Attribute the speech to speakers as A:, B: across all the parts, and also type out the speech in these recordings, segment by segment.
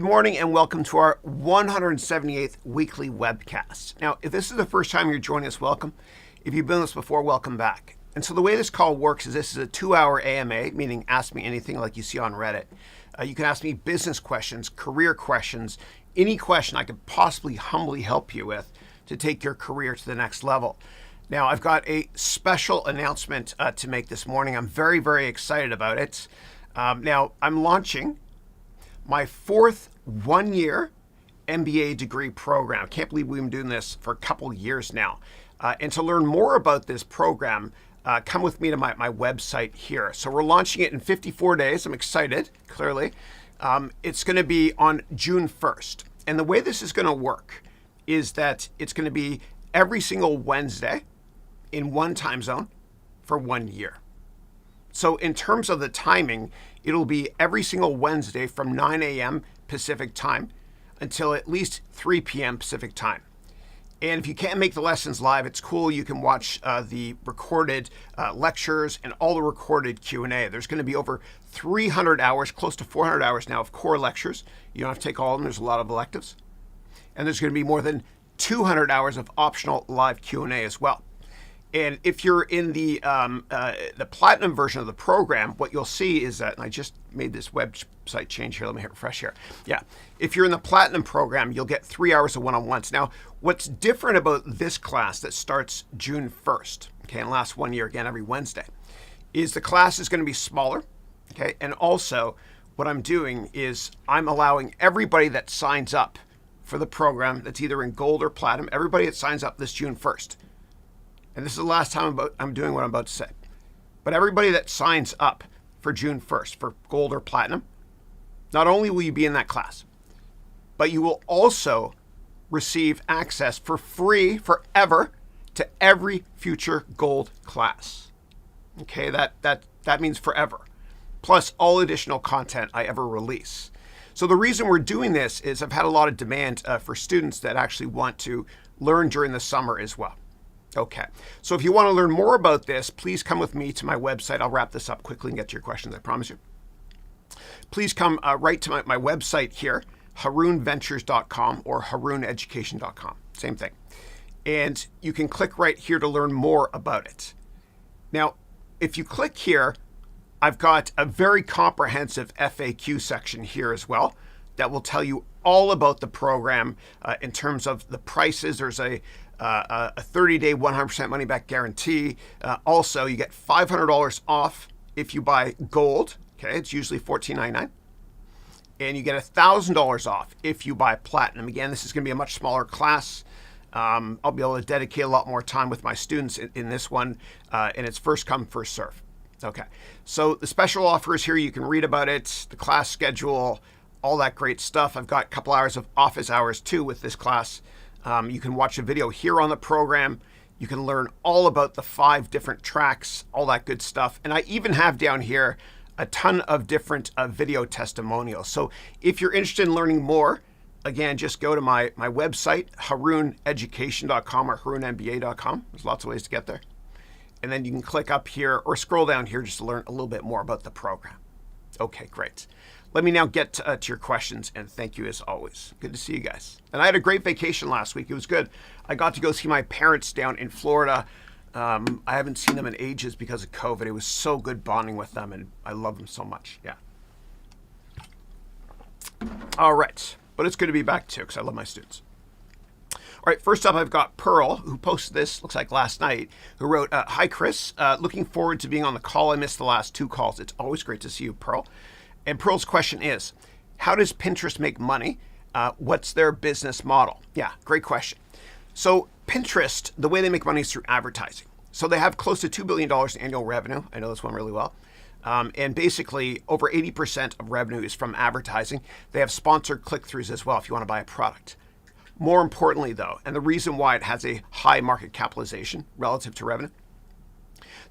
A: morning and welcome to our 178th weekly webcast. Now, if this is the first time you're joining us, welcome. If you've been with us before, welcome back. And so the way this call works is this is a 2-hour AMA, meaning ask me anything like you see on Reddit. You can ask me business questions, career questions, any question I could possibly humbly help you with to take your career to the next level. Now, I've got a special announcement to make this morning. I'm very, very excited about it. Now, I'm launching my fourth one-year MBA Degree Program. I can't believe we've been doing this for a couple years now. And to learn more about this program, come with me to my website here. So we're launching it in 54 days. I'm excited, clearly. It's going to be on June 1st. And the way this is going to work is that it's going to be every single Wednesday in one time zone for 1 year. So in terms of the timing, it'll be every single Wednesday from 9 a.m. Pacific time until at least 3 p.m. Pacific time. And if you can't make the lessons live, it's cool. You can watch the recorded lectures and all the recorded Q&A. There's going to be over 300 hours, close to 400 hours now of core lectures. You don't have to take all of them. There's a lot of electives. And there's going to be more than 200 hours of optional live Q&A as well. And if you're in the platinum version of the program, what you'll see is that, and I just made this website change here. Let me hit refresh here. Yeah. If you're in the platinum program, you'll get 3 hours of one-on-ones. Now, what's different about this class that starts June 1st, okay, and lasts 1 year again every Wednesday, is the class is going to be smaller, okay? And also, what I'm doing is I'm allowing everybody that signs up for the program that's either in gold or platinum, everybody that signs up this June 1st, and this is the last time I'm doing what I'm about to say, but everybody that signs up for June 1st for gold or platinum, not only will you be in that class, but you will also receive access for free forever to every future gold class. Okay, that means forever, plus all additional content I ever release. So the reason we're doing this is I've had a lot of demand for students that actually want to learn during the summer as well. Okay, so if you want to learn more about this, please come with me to my website. I'll wrap this up quickly and get to your questions, I promise you. Please come right to my website here, harounventures.com or harauneducation.com, same thing. And you can click right here to learn more about it. Now, if you click here, I've got a very comprehensive FAQ section here as well that will tell you all about the program in terms of the prices. There's a 30-day 100% money-back guarantee. Also, you get $500 off if you buy gold. Okay, it's usually $14.99. And you get $1,000 off if you buy platinum. Again, this is going to be a much smaller class. I'll be able to dedicate a lot more time with my students in this one, and it's first come, first serve. Okay, so the special offer is here. You can read about it, the class schedule, all that great stuff. I've got a couple hours of office hours too with this class. You can watch a video here on the program. You can learn all about the 5 different tracks, all that good stuff. And I even have down here a ton of different video testimonials. So if you're interested in learning more, again, just go to my website, harauneducation.com or harounmba.com. There's lots of ways to get there. And then you can click up here or scroll down here just to learn a little bit more about the program. Okay, great. Let me now get to your questions, and thank you as always. Good to see you guys. And I had a great vacation last week. It was good. I got to go see my parents down in Florida. I haven't seen them in ages because of COVID. It was so good bonding with them, and I love them so much. Yeah. All right. But it's good to be back too because I love my students. All right, first up, I've got Pearl, who posted this, looks like last night, who wrote, "Hi, Chris. Looking forward to being on the call. I missed the last 2 calls. It's always great to see you, Pearl." And Pearl's question is, how does Pinterest make money? What's their business model? Yeah, great question. So Pinterest, the way they make money is through advertising. So they have close to $2 billion in annual revenue. I know this one really well. And basically, over 80% of revenue is from advertising. They have sponsored click-throughs as well if you want to buy a product. More importantly, though, and the reason why it has a high market capitalization relative to revenue,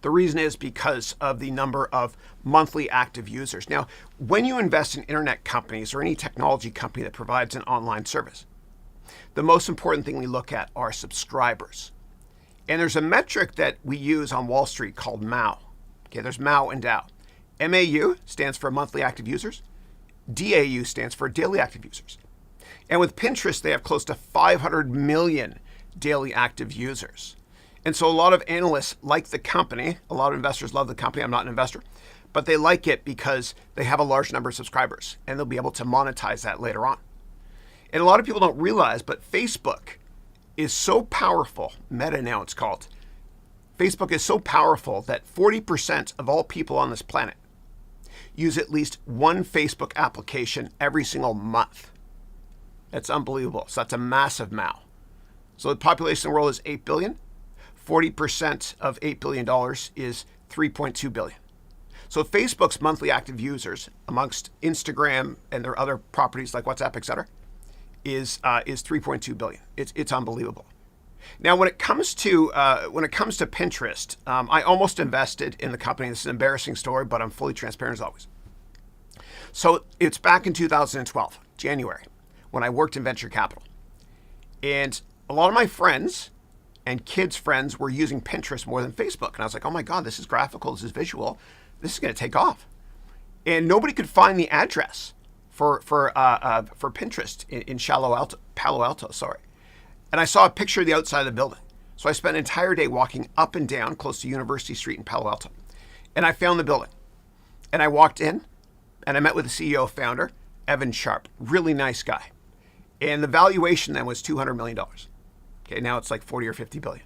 A: the reason is because of the number of monthly active users. Now, when you invest in internet companies or any technology company that provides an online service, the most important thing we look at are subscribers. And there's a metric that we use on Wall Street called MAU. Okay, there's MAU and DAU. MAU stands for monthly active users. DAU stands for daily active users. And with Pinterest, they have close to 500 million daily active users. And so a lot of analysts like the company. A lot of investors love the company. I'm not an investor, but they like it because they have a large number of subscribers and they'll be able to monetize that later on. And a lot of people don't realize, but Facebook is so powerful. Meta now it's called. Facebook is so powerful that 40% of all people on this planet use at least one Facebook application every single month. That's unbelievable. So that's a massive MAU. So the population of the world is 8 billion. 40% of $8 billion is 3.2 billion. So Facebook's monthly active users amongst Instagram and their other properties like WhatsApp, etc., is 3.2 billion. It's unbelievable. Now, when it comes to Pinterest, I almost invested in the company. This is an embarrassing story, but I'm fully transparent as always. So it's back in 2012, January, when I worked in venture capital. And a lot of my friends and kids' friends were using Pinterest more than Facebook. And I was like, oh my God, this is graphical, this is visual, this is going to take off. And nobody could find the address for Pinterest in Palo Alto, sorry. And I saw a picture of the outside of the building. So I spent an entire day walking up and down close to University Street in Palo Alto. And I found the building. And I walked in and I met with the CEO founder, Evan Sharp, really nice guy. And the valuation then was $200 million. Okay, now it's like 40 or 50 billion.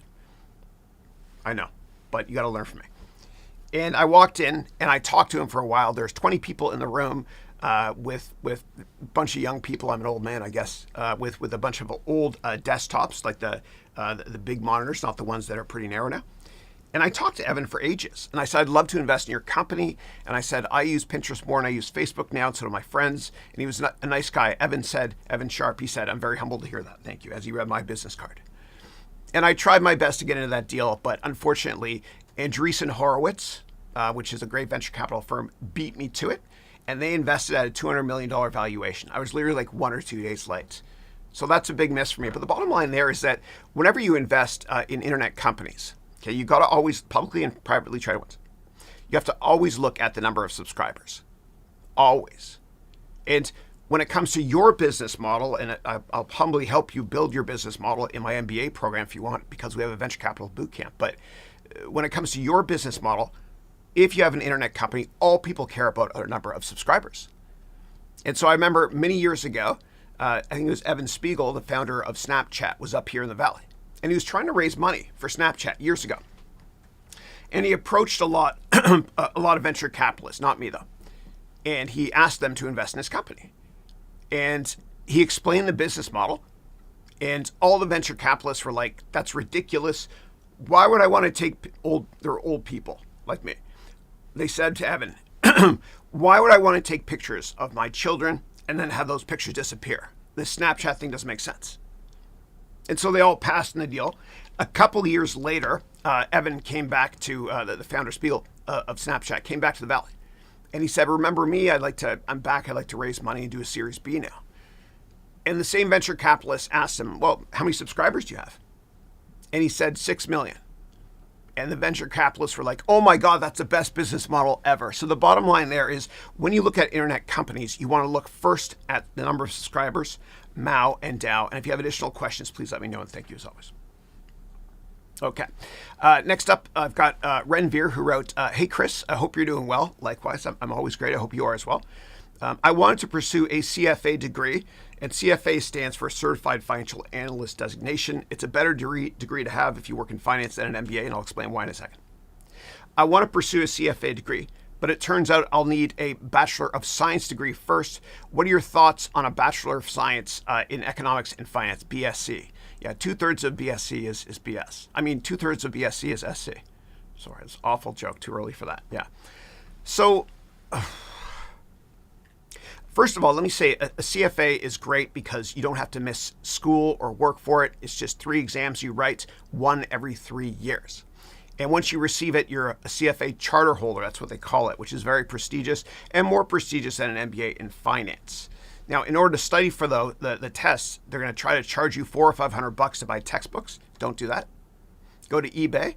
A: I know, but you got to learn from me. And I walked in and I talked to him for a while. There's 20 people in the room with a bunch of young people. I'm an old man, I guess, with a bunch of old desktops, like the big monitors, not the ones that are pretty narrow now. And I talked to Evan for ages. And I said, I'd love to invest in your company. And I said, I use Pinterest more and I use Facebook now, and so do my friends. And he was a nice guy. Evan Sharp, he said, I'm very humbled to hear that. Thank you, as he read my business card. And I tried my best to get into that deal, but unfortunately, Andreessen Horowitz, which is a great venture capital firm, beat me to it. And they invested at a $200 million valuation. I was literally like 1 or 2 days late. So that's a big miss for me. But the bottom line there is that whenever you invest in internet companies, okay, you got to always publicly and privately traded ones. You have to always look at the number of subscribers. Always. And when it comes to your business model, and I'll humbly help you build your business model in my MBA program if you want, because we have a venture capital boot camp. But when it comes to your business model, if you have an internet company, all people care about are a number of subscribers. And so I remember many years ago, I think it was Evan Spiegel, the founder of Snapchat, was up here in the Valley. And he was trying to raise money for Snapchat years ago. And he approached a lot of venture capitalists, not me though. And he asked them to invest in his company. And he explained the business model. And all the venture capitalists were like, that's ridiculous. Why would I want to take they're old people like me? They said to Evan, why would I want to take pictures of my children and then have those pictures disappear? This Snapchat thing doesn't make sense. And so they all passed in the deal. A couple of years later, Evan came back to the founder Spiegel of Snapchat, came back to the Valley. And he said, remember me, I'm back, I'd like to raise money and do a Series B now. And the same venture capitalist asked him, well, how many subscribers do you have? And he said 6 million. And the venture capitalists were like, oh my God, that's the best business model ever. So the bottom line there is when you look at internet companies, you want to look first at the number of subscribers, MAU and DAU. And if you have additional questions, please let me know. And thank you as always. Okay. Next up, I've got Renveer, who wrote, hey, Chris, I hope you're doing well. Likewise, I'm always great. I hope you are as well. I wanted to pursue a CFA degree, and CFA stands for Certified Financial Analyst Designation. It's a better degree to have if you work in finance than an MBA, and I'll explain why in a second. I want to pursue a CFA degree, but it turns out I'll need a Bachelor of Science degree first. What are your thoughts on a Bachelor of Science in Economics and Finance, BSc? Yeah, 2/3 of BSc is BS. I mean, 2/3 of BSc is SC. Sorry, it's an awful joke. Too early for that. Yeah. So, first of all, let me say a CFA is great because you don't have to miss school or work for it. It's just 3 exams you write, 1 every 3 years. And once you receive it, you're a CFA charter holder. That's what they call it, which is very prestigious and more prestigious than an MBA in finance. Now, in order to study for the tests, they're going to try to charge you $400 or $500 to buy textbooks. Don't do that. Go to eBay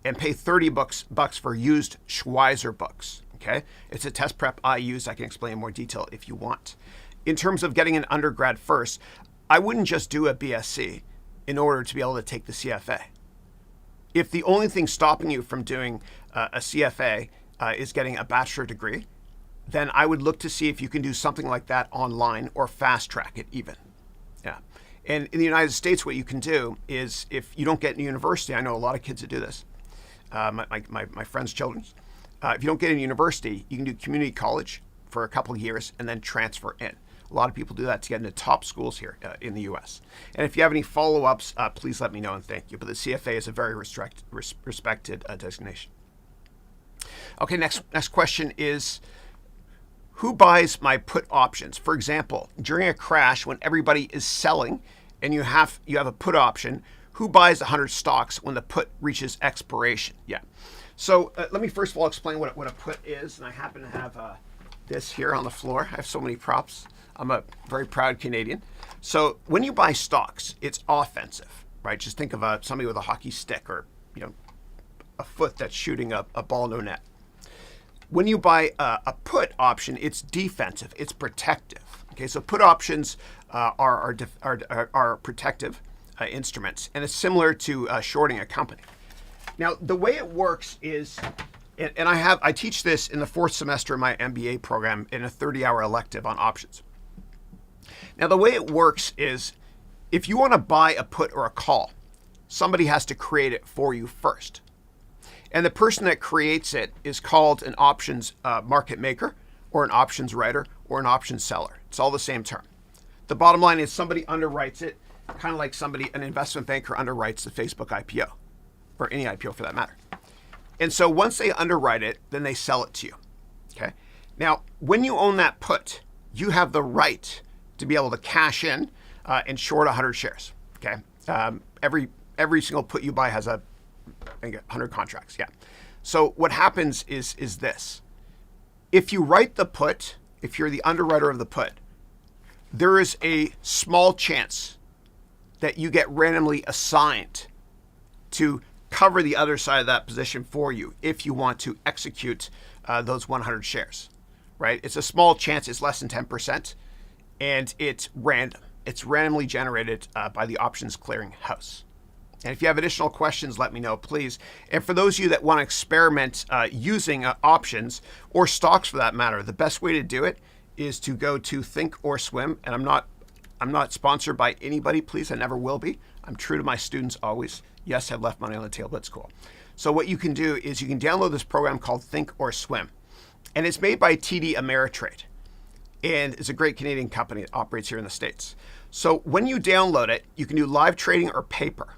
A: and pay $30 for used Schweizer books. Okay, it's a test prep I use. I can explain in more detail if you want. In terms of getting an undergrad first, I wouldn't just do a BSc in order to be able to take the CFA. If the only thing stopping you from doing a CFA is getting a bachelor degree, then I would look to see if you can do something like that online or fast track it even. Yeah. And in the United States, what you can do is if you don't get into university, I know a lot of kids that do this, my friends' children. If you don't get into university, you can do community college for a couple of years and then transfer in. A lot of people do that to get into top schools here in the U.S. And if you have any follow-ups, please let me know and thank you. But the CFA is a very respected designation. Okay, next question is, who buys my put options? For example, during a crash when everybody is selling and you have a put option, who buys 100 stocks when the put reaches expiration? Yeah. So let me first of all explain what a put is. And I happen to have this here on the floor. I have so many props. I'm a very proud Canadian. So when you buy stocks, it's offensive, right? Just think of somebody with a hockey stick or, a foot that's shooting a ball no net. When you buy a put option, it's defensive, it's protective. Okay, so put options are protective instruments, and it's similar to shorting a company. Now, the way it works is, and I teach this in the 4th semester of my MBA program in a 30-hour elective on options. Now, the way it works is, if you want to buy a put or a call, somebody has to create it for you first. And the person that creates it is called an options market maker or an options writer or an options seller. It's all the same term. The bottom line is somebody underwrites it, kind of like an investment banker underwrites the Facebook IPO, or any IPO for that matter. And so once they underwrite it, then they sell it to you. Okay. Now, when you own that put, you have the right to be able to cash in and short 100 shares. Okay. Every single put you buy has 100 contracts. Yeah. So what happens is this. If you write the put, if you're the underwriter of the put, there is a small chance that you get randomly assigned to cover the other side of that position for you if you want to execute those 100 shares, right? It's a small chance. It's less than 10%, and it's random. It's randomly generated by the options clearing house. And if you have additional questions, let me know, please. And for those of you that want to experiment using options or stocks for that matter, the best way to do it is to go to Think or Swim. And I'm not sponsored by anybody, please. I never will be. I'm true to my students always. Yes, I've left money on the table. That's cool. So what you can do is you can download this program called Think or Swim. And it's made by TD Ameritrade. And it's a great Canadian company that operates here in the States. So when you download it, you can do live trading or paper.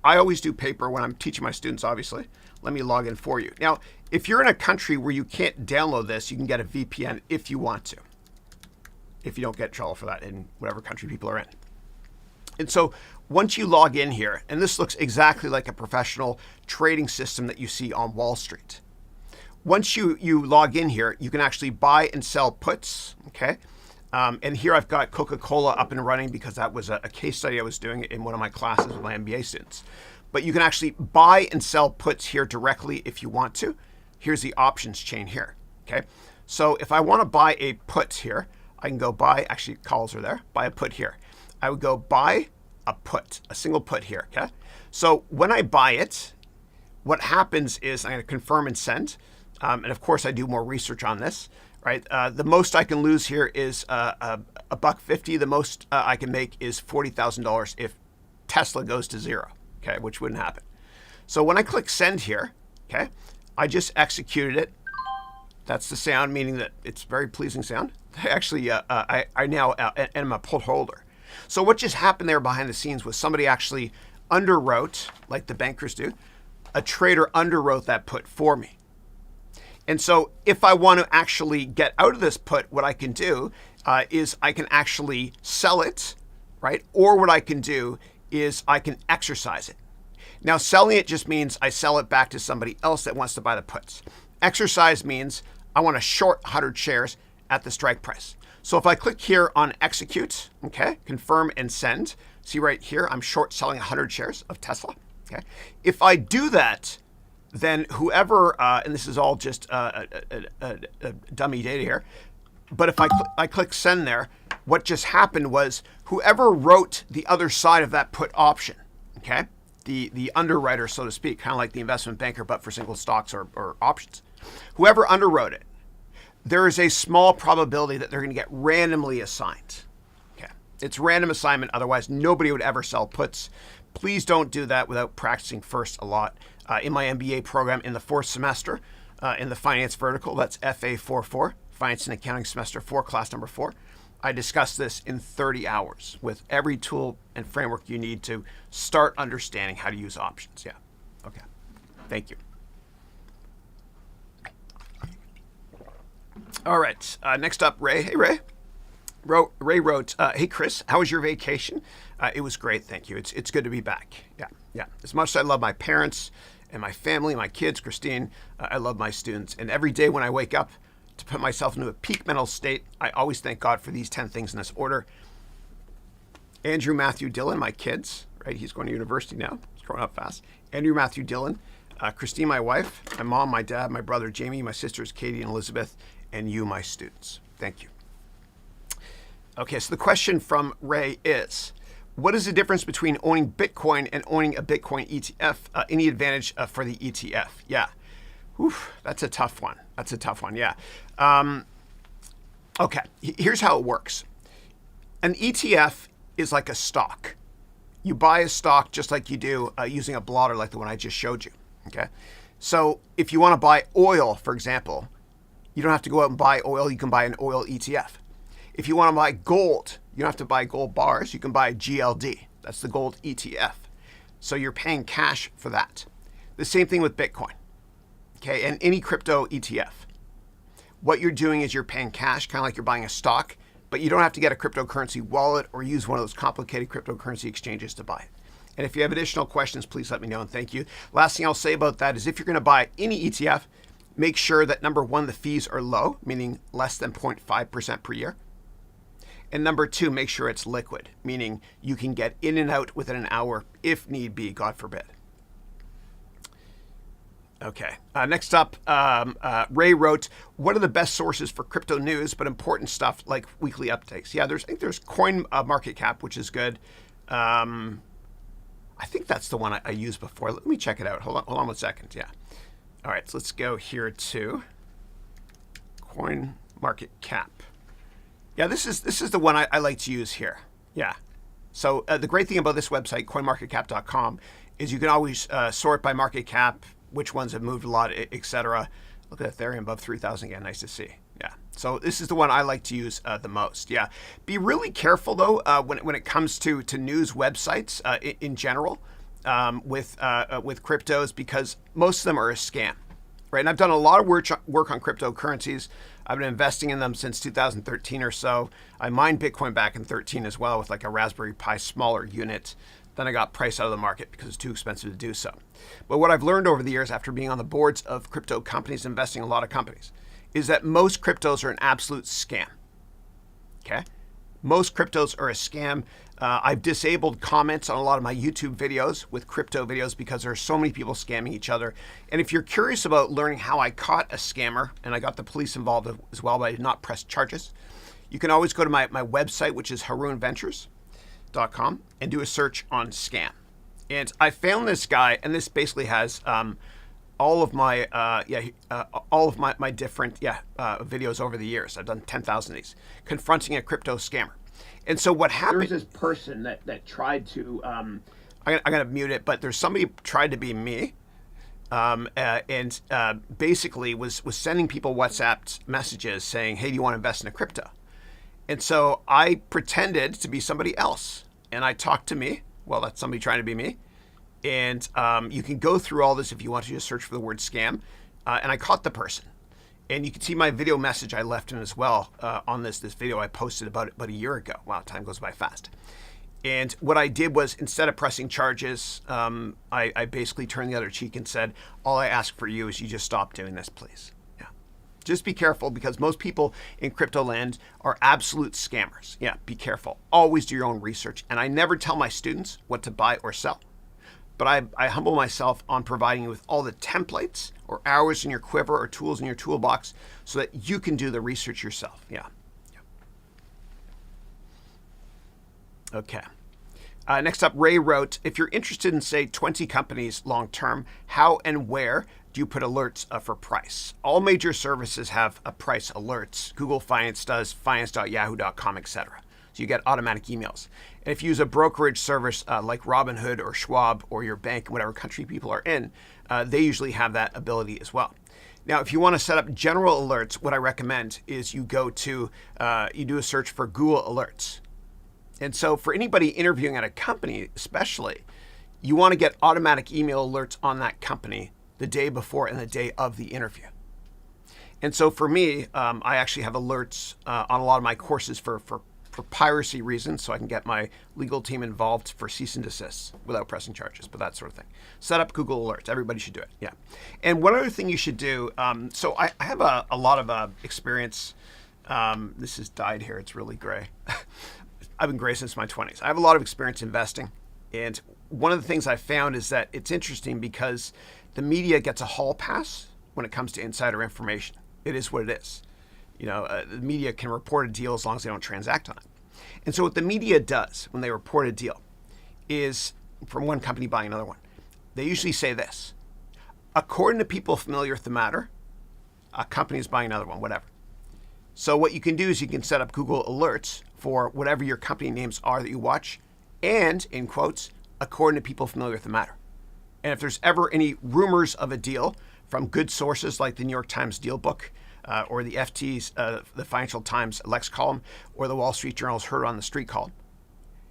A: I always do paper when I'm teaching my students, obviously. Let me log in for you. Now, if you're in a country where you can't download this, you can get a VPN if you want to. If you don't get in trouble for that in whatever country people are in. And so once you log in here, and this looks exactly like a professional trading system that you see on Wall Street. Once you log in here, you can actually buy and sell puts, okay? And here I've got Coca-Cola up and running because that was a case study I was doing in one of my classes with my MBA students. But you can actually buy and sell puts here directly if you want to. Here's the options chain here, okay? So if I want to buy a put here, I can go buy, actually calls are there, buy a put here. I would go buy a put, a single put here, okay? So when I buy it, what happens is I'm going to confirm and send. And of course I do more research on this, right? The most I can lose here is $1.50. The most I can make is $40,000 if Tesla goes to zero, okay, which wouldn't happen. So when I click send here, okay, I just executed it. That's the sound, meaning that it's very pleasing sound. Actually, I now am a put holder. So what just happened there behind the scenes was somebody actually underwrote, like the bankers do, a trader underwrote that put for me. And so if I want to actually get out of this put, what I can do is I can actually sell it, right? Or what I can do is I can exercise it. Now, selling it just means I sell it back to somebody else that wants to buy the puts. Exercise means I want to short 100 shares at the strike price. So if I click here on execute, okay, confirm and send, see right here, I'm short selling 100 shares of Tesla. Okay. If I do that, then whoever, and this is all just a dummy data here, but if I click send there, what just happened was whoever wrote the other side of that put option, okay? The underwriter, so to speak, kind of like the investment banker, but for single stocks or options. Whoever underwrote it, there is a small probability that they're going to get randomly assigned. Okay, it's random assignment. Otherwise, nobody would ever sell puts. Please don't do that without practicing first a lot. In my MBA program in the 4th semester, in the finance vertical, that's FA44, Finance and Accounting Semester 4, class number 4. I discuss this in 30 hours with every tool and framework you need to start understanding how to use options. Yeah. Okay. Thank you. All right. Next up, Ray. Hey, Ray. Ray wrote, hey, Chris, how was your vacation? It was great. Thank you. It's good to be back. Yeah. As much as I love my parents and my family, my kids, Christine, I love my students. And every day when I wake up, to put myself into a peak mental state, I always thank God for these 10 things in this order. Andrew, Matthew, Dylan, my kids, right? He's going to university now. He's growing up fast. Andrew, Matthew, Dylan, Christine, my wife, my mom, my dad, my brother, Jamie, my sisters, Katie and Elizabeth, and you, my students. Thank you. Okay, so the question from Ray is, what is the difference between owning Bitcoin and owning a Bitcoin ETF? Any advantage for the ETF? Yeah. Whew, that's a tough one. Yeah. Okay, here's how it works. An ETF is like a stock. You buy a stock just like you do using a blotter like the one I just showed you, okay? So if you want to buy oil, for example, you don't have to go out and buy oil. You can buy an oil ETF. If you want to buy gold, you don't have to buy gold bars. You can buy GLD. That's the gold ETF. So you're paying cash for that. The same thing with Bitcoin. Okay, and any crypto ETF. What you're doing is you're paying cash, kind of like you're buying a stock, but you don't have to get a cryptocurrency wallet or use one of those complicated cryptocurrency exchanges to buy it. And if you have additional questions, please let me know, and thank you. Last thing I'll say about that is if you're going to buy any ETF, make sure that number one, the fees are low, meaning less than 0.5% per year. And number two, make sure it's liquid, meaning you can get in and out within an hour if need be, God forbid. Okay, next up, Ray wrote, what are the best sources for crypto news, but important stuff like weekly updates? Yeah, I think there's Coin Market Cap, which is good. I think that's the one I used before. Let me check it out. Hold on 1 second. Yeah. All right, so let's go here to Coin Market Cap. Yeah, this is the one I like to use here. Yeah. So the great thing about this website, coinmarketcap.com, is you can always sort by market cap, which ones have moved a lot, etc. Look at Ethereum above 3,000 again. Nice to see. Yeah. So this is the one I like to use the most. Yeah. Be really careful though when it comes to news websites in general with cryptos, because most of them are a scam, right? And I've done a lot of work on cryptocurrencies. I've been investing in them since 2013 or so. I mined Bitcoin back in 13 as well with like a Raspberry Pi smaller unit. Then I got priced out of the market because it's too expensive to do so. But what I've learned over the years after being on the boards of crypto companies, investing in a lot of companies, is that most cryptos are an absolute scam. Okay? Most cryptos are a scam. I've disabled comments on a lot of my YouTube videos with crypto videos because there are so many people scamming each other. And if you're curious about learning how I caught a scammer, and I got the police involved as well, but I did not press charges, you can always go to my website, which is harounventures.com, and do a search on scam. And I found this guy, and this basically has all of my different videos over the years. I've done 10,000 of these, confronting a crypto scammer. And so what happened? There's this person that tried to. I'm gonna mute it, but there's somebody who tried to be me, and basically was sending people WhatsApp messages saying, "Hey, do you want to invest in a crypto?" And so I pretended to be somebody else, and I talked to me. Well, that's somebody trying to be me. And you can go through all this if you want to just search for the word scam. And I caught the person. And you can see my video message I left him as well on this video I posted about a year ago. Wow, time goes by fast. And what I did was, instead of pressing charges, I basically turned the other cheek and said, all I ask for you is you just stop doing this, please. Yeah. Just be careful, because most people in crypto land are absolute scammers. Yeah, be careful. Always do your own research. And I never tell my students what to buy or sell. but I humble myself on providing you with all the templates or arrows in your quiver or tools in your toolbox so that you can do the research yourself. Yeah. Okay. Next up, Ray wrote, if you're interested in, say, 20 companies long-term, how and where do you put alerts for price? All major services have a price alerts. Google Finance does, finance.yahoo.com, etc. So you get automatic emails. And if you use a brokerage service like Robinhood or Schwab or your bank in whatever country people are in, they usually have that ability as well. Now, if you want to set up general alerts, what I recommend is you go to, you do a search for Google Alerts. And so for anybody interviewing at a company, especially, you want to get automatic email alerts on that company the day before and the day of the interview. And so for me, I actually have alerts on a lot of my courses for piracy reasons, so I can get my legal team involved for cease and desists without pressing charges, but that sort of thing. Set up Google Alerts. Everybody should do it. Yeah. And one other thing you should do, so I have a lot of experience. This is dyed here. It's really gray. I've been gray since my 20s. I have a lot of experience investing. And one of the things I found is that it's interesting because the media gets a hall pass when it comes to insider information. It is what it is. The media can report a deal as long as they don't transact on it. And so what the media does when they report a deal is, from one company buying another one, they usually say this: according to people familiar with the matter, a company is buying another one, whatever. So what you can do is you can set up Google Alerts for whatever your company names are that you watch, and, in quotes, according to people familiar with the matter. And if there's ever any rumors of a deal from good sources like the New York Times Deal Book, or the FT's, the Financial Times Lex column, or the Wall Street Journal's Heard on the Street column,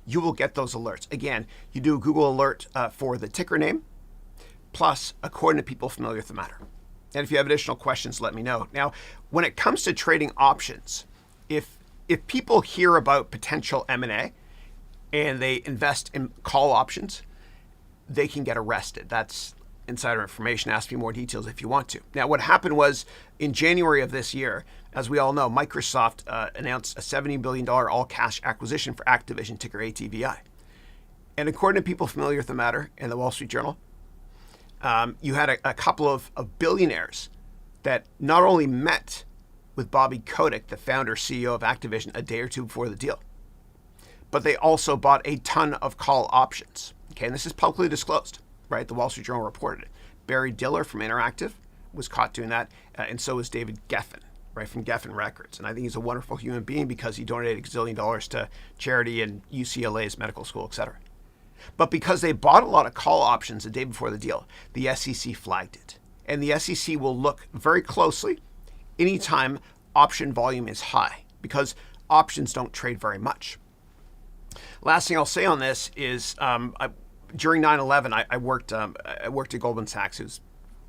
A: you will get those alerts. Again, you do a Google alert for the ticker name, plus according to people familiar with the matter. And if you have additional questions, let me know. Now, when it comes to trading options, if people hear about potential M&A and they invest in call options, they can get arrested. That's insider information. Ask me more details if you want to. Now, what happened was in January of this year, as we all know, Microsoft announced a $70 billion all-cash acquisition for Activision, ticker ATVI. And according to people familiar with the matter in the Wall Street Journal, you had a couple of billionaires that not only met with Bobby Kotick, the founder CEO of Activision, a day or two before the deal, but they also bought a ton of call options. Okay, and this is publicly disclosed, right? The Wall Street Journal reported it. Barry Diller from Interactive was caught doing that, and so was David Geffen, right, from Geffen Records. And I think he's a wonderful human being because he donated $1 gazillion to charity and UCLA's medical school, etc. But because they bought a lot of call options the day before the deal, the SEC flagged it. And the SEC will look very closely anytime option volume is high, because options don't trade very much. Last thing I'll say on this is during 9/11, I worked at Goldman Sachs. It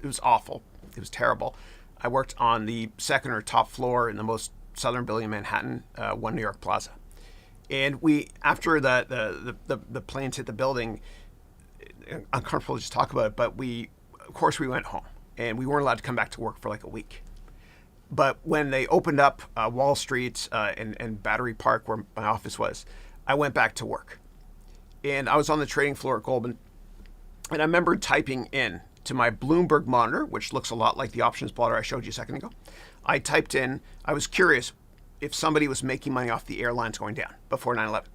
A: was awful. It was terrible. I worked on the second or top floor in the most southern building in Manhattan, One New York Plaza. And after the planes hit the building, uncomfortable to just talk about it, but of course we went home, and we weren't allowed to come back to work for like a week. But when they opened up Wall Street and Battery Park, where my office was, I went back to work. And I was on the trading floor at Goldman, and I remember typing in to my Bloomberg monitor, which looks a lot like the options plotter I showed you a second ago. I typed in, I was curious if somebody was making money off the airlines going down before 9/11.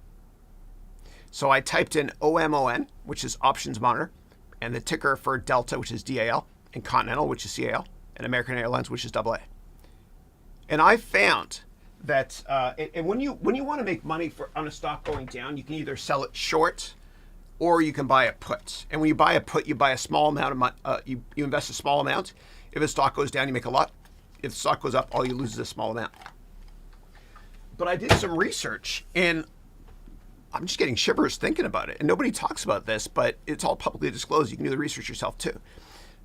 A: So I typed in OMON, which is options monitor, and the ticker for Delta, which is DAL, and Continental, which is CAL, and American Airlines, which is AA. And I found that and when you want to make money on a stock going down, you can either sell it short or you can buy a put. And when you buy a put, you buy a small amount of you invest a small amount. If the stock goes down, you make a lot. If the stock goes up, all you lose is a small amount. But I did some research, and I'm just getting shivers thinking about it. And nobody talks about this, but it's all publicly disclosed. You can do the research yourself too.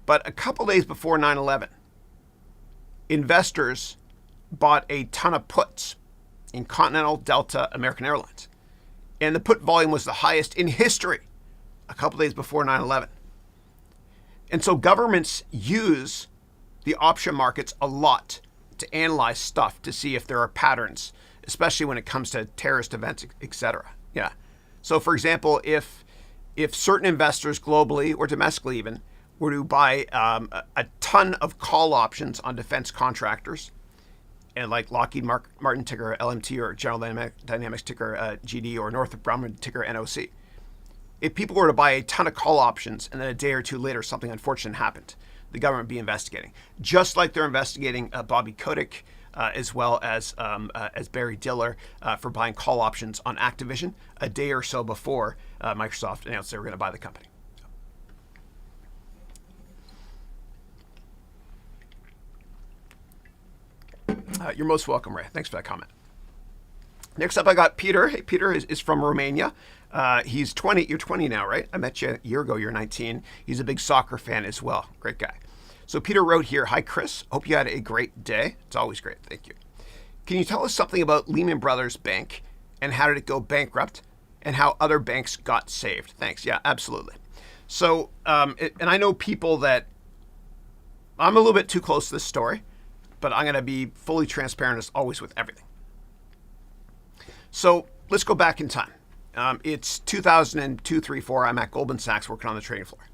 A: But a couple days before 9/11, investors bought a ton of puts in Continental, Delta, American Airlines. And the put volume was the highest in history a couple days before 9/11. And so governments use the option markets a lot to analyze stuff to see if there are patterns, especially when it comes to terrorist events, etc. Yeah. So for example, if if certain investors globally or domestically even were to buy a ton of call options on defense contractors, and like Lockheed Martin ticker LMT or General Dynamics ticker GD or Northrop Grumman ticker NOC. If people were to buy a ton of call options and then a day or two later something unfortunate happened, the government would be investigating. Just like they're investigating Bobby Kotick as well as Barry Diller for buying call options on Activision a day or so before Microsoft announced they were going to buy the company. You're most welcome, Ray. Thanks for that comment. Next up, I got Peter. Hey, Peter is from Romania. He's 20. You're 20 now, right? I met you a year ago. You're 19. He's a big soccer fan as well. Great guy. So Peter wrote here, "Hi, Chris. Hope you had a great day." It's always great. Thank you. Can you tell us something about Lehman Brothers Bank and how did it go bankrupt and how other banks got saved? Thanks. Yeah, absolutely. So, and I know people that I'm a little bit too close to this story, but I'm going to be fully transparent as always with everything. So let's go back in time. It's 2002, 3, 4. I'm at Goldman Sachs working on the trading floor.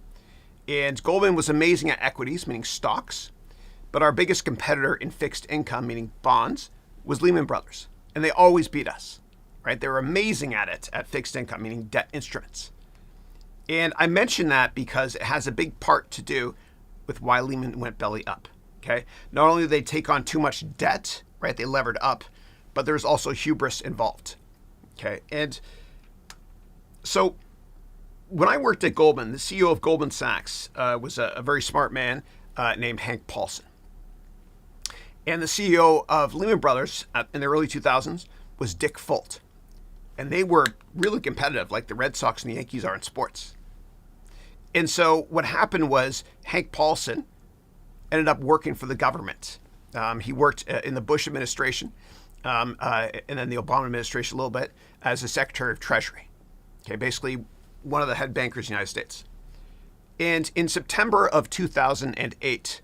A: And Goldman was amazing at equities, meaning stocks. But our biggest competitor in fixed income, meaning bonds, was Lehman Brothers. And they always beat us, right? They were amazing at it at fixed income, meaning debt instruments. And I mention that because it has a big part to do with why Lehman went belly up, okay? Not only did they take on too much debt, right? They levered up, but there's also hubris involved, okay? And so when I worked at Goldman, the CEO of Goldman Sachs was a very smart man named Hank Paulson. And the CEO of Lehman Brothers in the early 2000s was Dick Fuld. And they were really competitive, like the Red Sox and the Yankees are in sports. And so what happened was Hank Paulson ended up working for the government. He worked in the Bush administration and then the Obama administration a little bit as a Secretary of Treasury. Okay, basically one of the head bankers in the United States. And in September of 2008,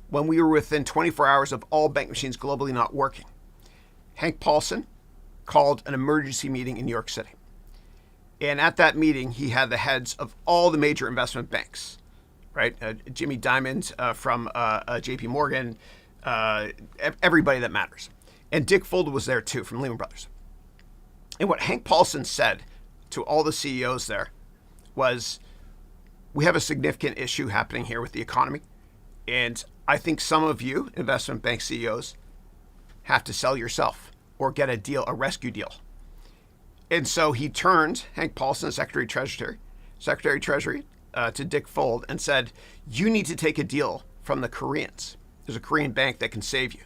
A: when we were within 24 hours of all bank machines globally not working, Hank Paulson called an emergency meeting in New York City. And at that meeting, he had the heads of all the major investment banks, right? Jimmy Dimon from JP Morgan, everybody that matters. And Dick Fuld was there too from Lehman Brothers. And what Hank Paulson said to all the CEOs there was, we have a significant issue happening here with the economy. And I think some of you investment bank CEOs have to sell yourself or get a deal, a rescue deal. And so he turned, Hank Paulson, Secretary of Treasury, to Dick Fuld and said, you need to take a deal from the Koreans. There's a Korean bank that can save you.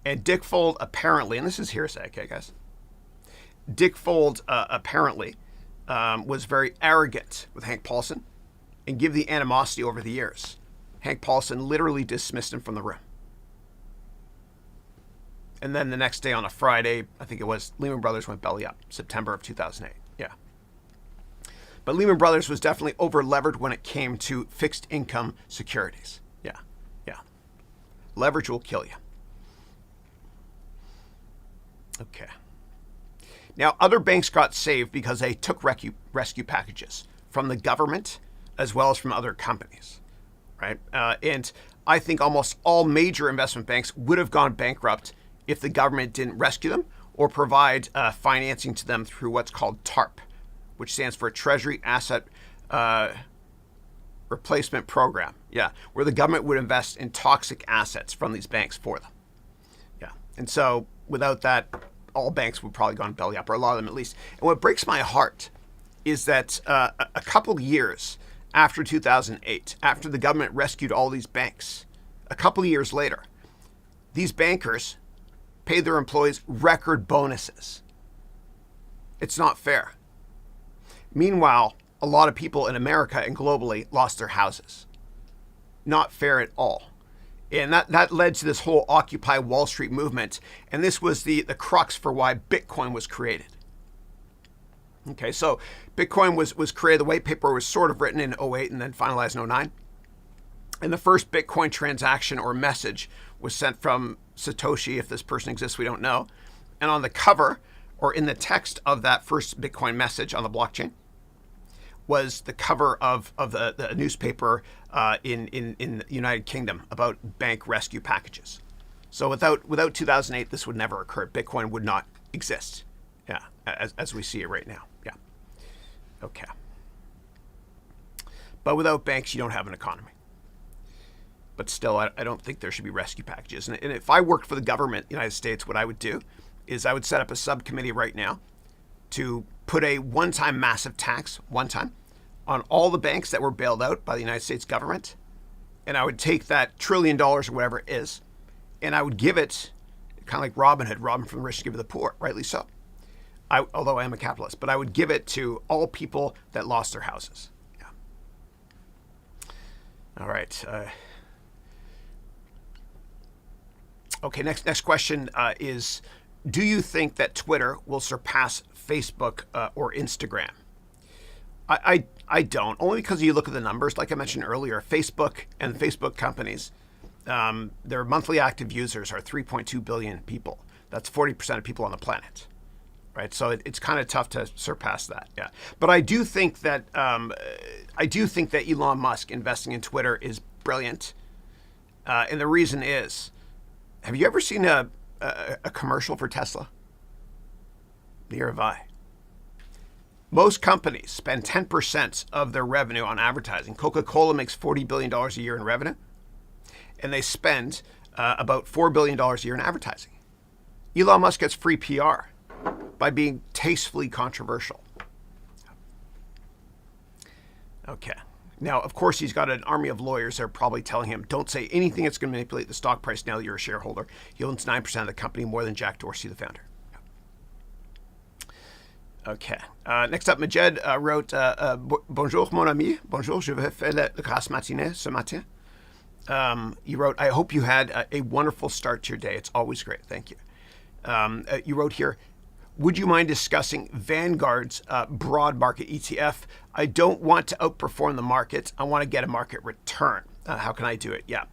A: And Dick Fuld apparently, and this is hearsay, okay, guys? Dick Fuld apparently was very arrogant with Hank Paulson and give the animosity over the years. Hank Paulson literally dismissed him from the room. And then the next day on a Friday, I think it was, Lehman Brothers went belly up, September of 2008. Yeah. But Lehman Brothers was definitely over-levered when it came to fixed income securities. Yeah. Leverage will kill you. Okay. Now, other banks got saved because they took rescue packages from the government as well as from other companies, right? And I think almost all major investment banks would have gone bankrupt if the government didn't rescue them or provide financing to them through what's called TARP, which stands for Treasury Asset Replacement Program. Yeah, where the government would invest in toxic assets from these banks for them. Yeah, and so without that, all banks would probably gone belly up, or a lot of them at least. And what breaks my heart is that a couple of years after 2008, after the government rescued all these banks, a couple of years later, these bankers paid their employees record bonuses. It's not fair. Meanwhile, a lot of people in America and globally lost their houses. Not fair at all. And that led to this whole Occupy Wall Street movement. And this was the crux for why Bitcoin was created. Okay, so Bitcoin was created, the white paper was sort of written in 08 and then finalized in 09. And the first Bitcoin transaction or message was sent from Satoshi. If this person exists, we don't know. And on the cover or in the text of that first Bitcoin message on the blockchain was the cover of the newspaper in the United Kingdom about bank rescue packages. So without 2008, this would never occur. Bitcoin would not exist. Yeah, as we see it right now. Yeah. Okay. But without banks, you don't have an economy. But still, I don't think there should be rescue packages. And if I worked for the government, United States, what I would do is I would set up a subcommittee right now to put a one-time massive tax, on all the banks that were bailed out by the United States government. And I would take that $1 trillion or whatever it is, and I would give it, kind of like Robin Hood, robbing from the rich to give to the poor, rightly so. Although I am a capitalist, but I would give it to all people that lost their houses. Yeah. All right. Okay, next question is, do you think that Twitter will surpass Facebook or Instagram? I don't, only because you look at the numbers. Like I mentioned earlier, Facebook and the Facebook companies, their monthly active users are 3.2 billion people. That's 40% of people on the planet, right? So it's kind of tough to surpass that. Yeah, but I do think that Elon Musk investing in Twitter is brilliant, and the reason is, have you ever seen a commercial for Tesla? Neither have I. Most companies spend 10% of their revenue on advertising. Coca-Cola makes $40 billion a year in revenue, and they spend about $4 billion a year in advertising. Elon Musk gets free PR by being tastefully controversial. Okay. Now, of course, he's got an army of lawyers that are probably telling him, don't say anything that's going to manipulate the stock price now that you're a shareholder. He owns 9% of the company, more than Jack Dorsey, the founder. Okay. Next up, Majed wrote, Bonjour, mon ami. Bonjour, je vais faire la grasse matinée ce matin. You wrote, I hope you had a wonderful start to your day. It's always great. Thank you. You wrote here, would you mind discussing Vanguard's broad market ETF? I don't want to outperform the market. I want to get a market return. How can I do it? Yeah.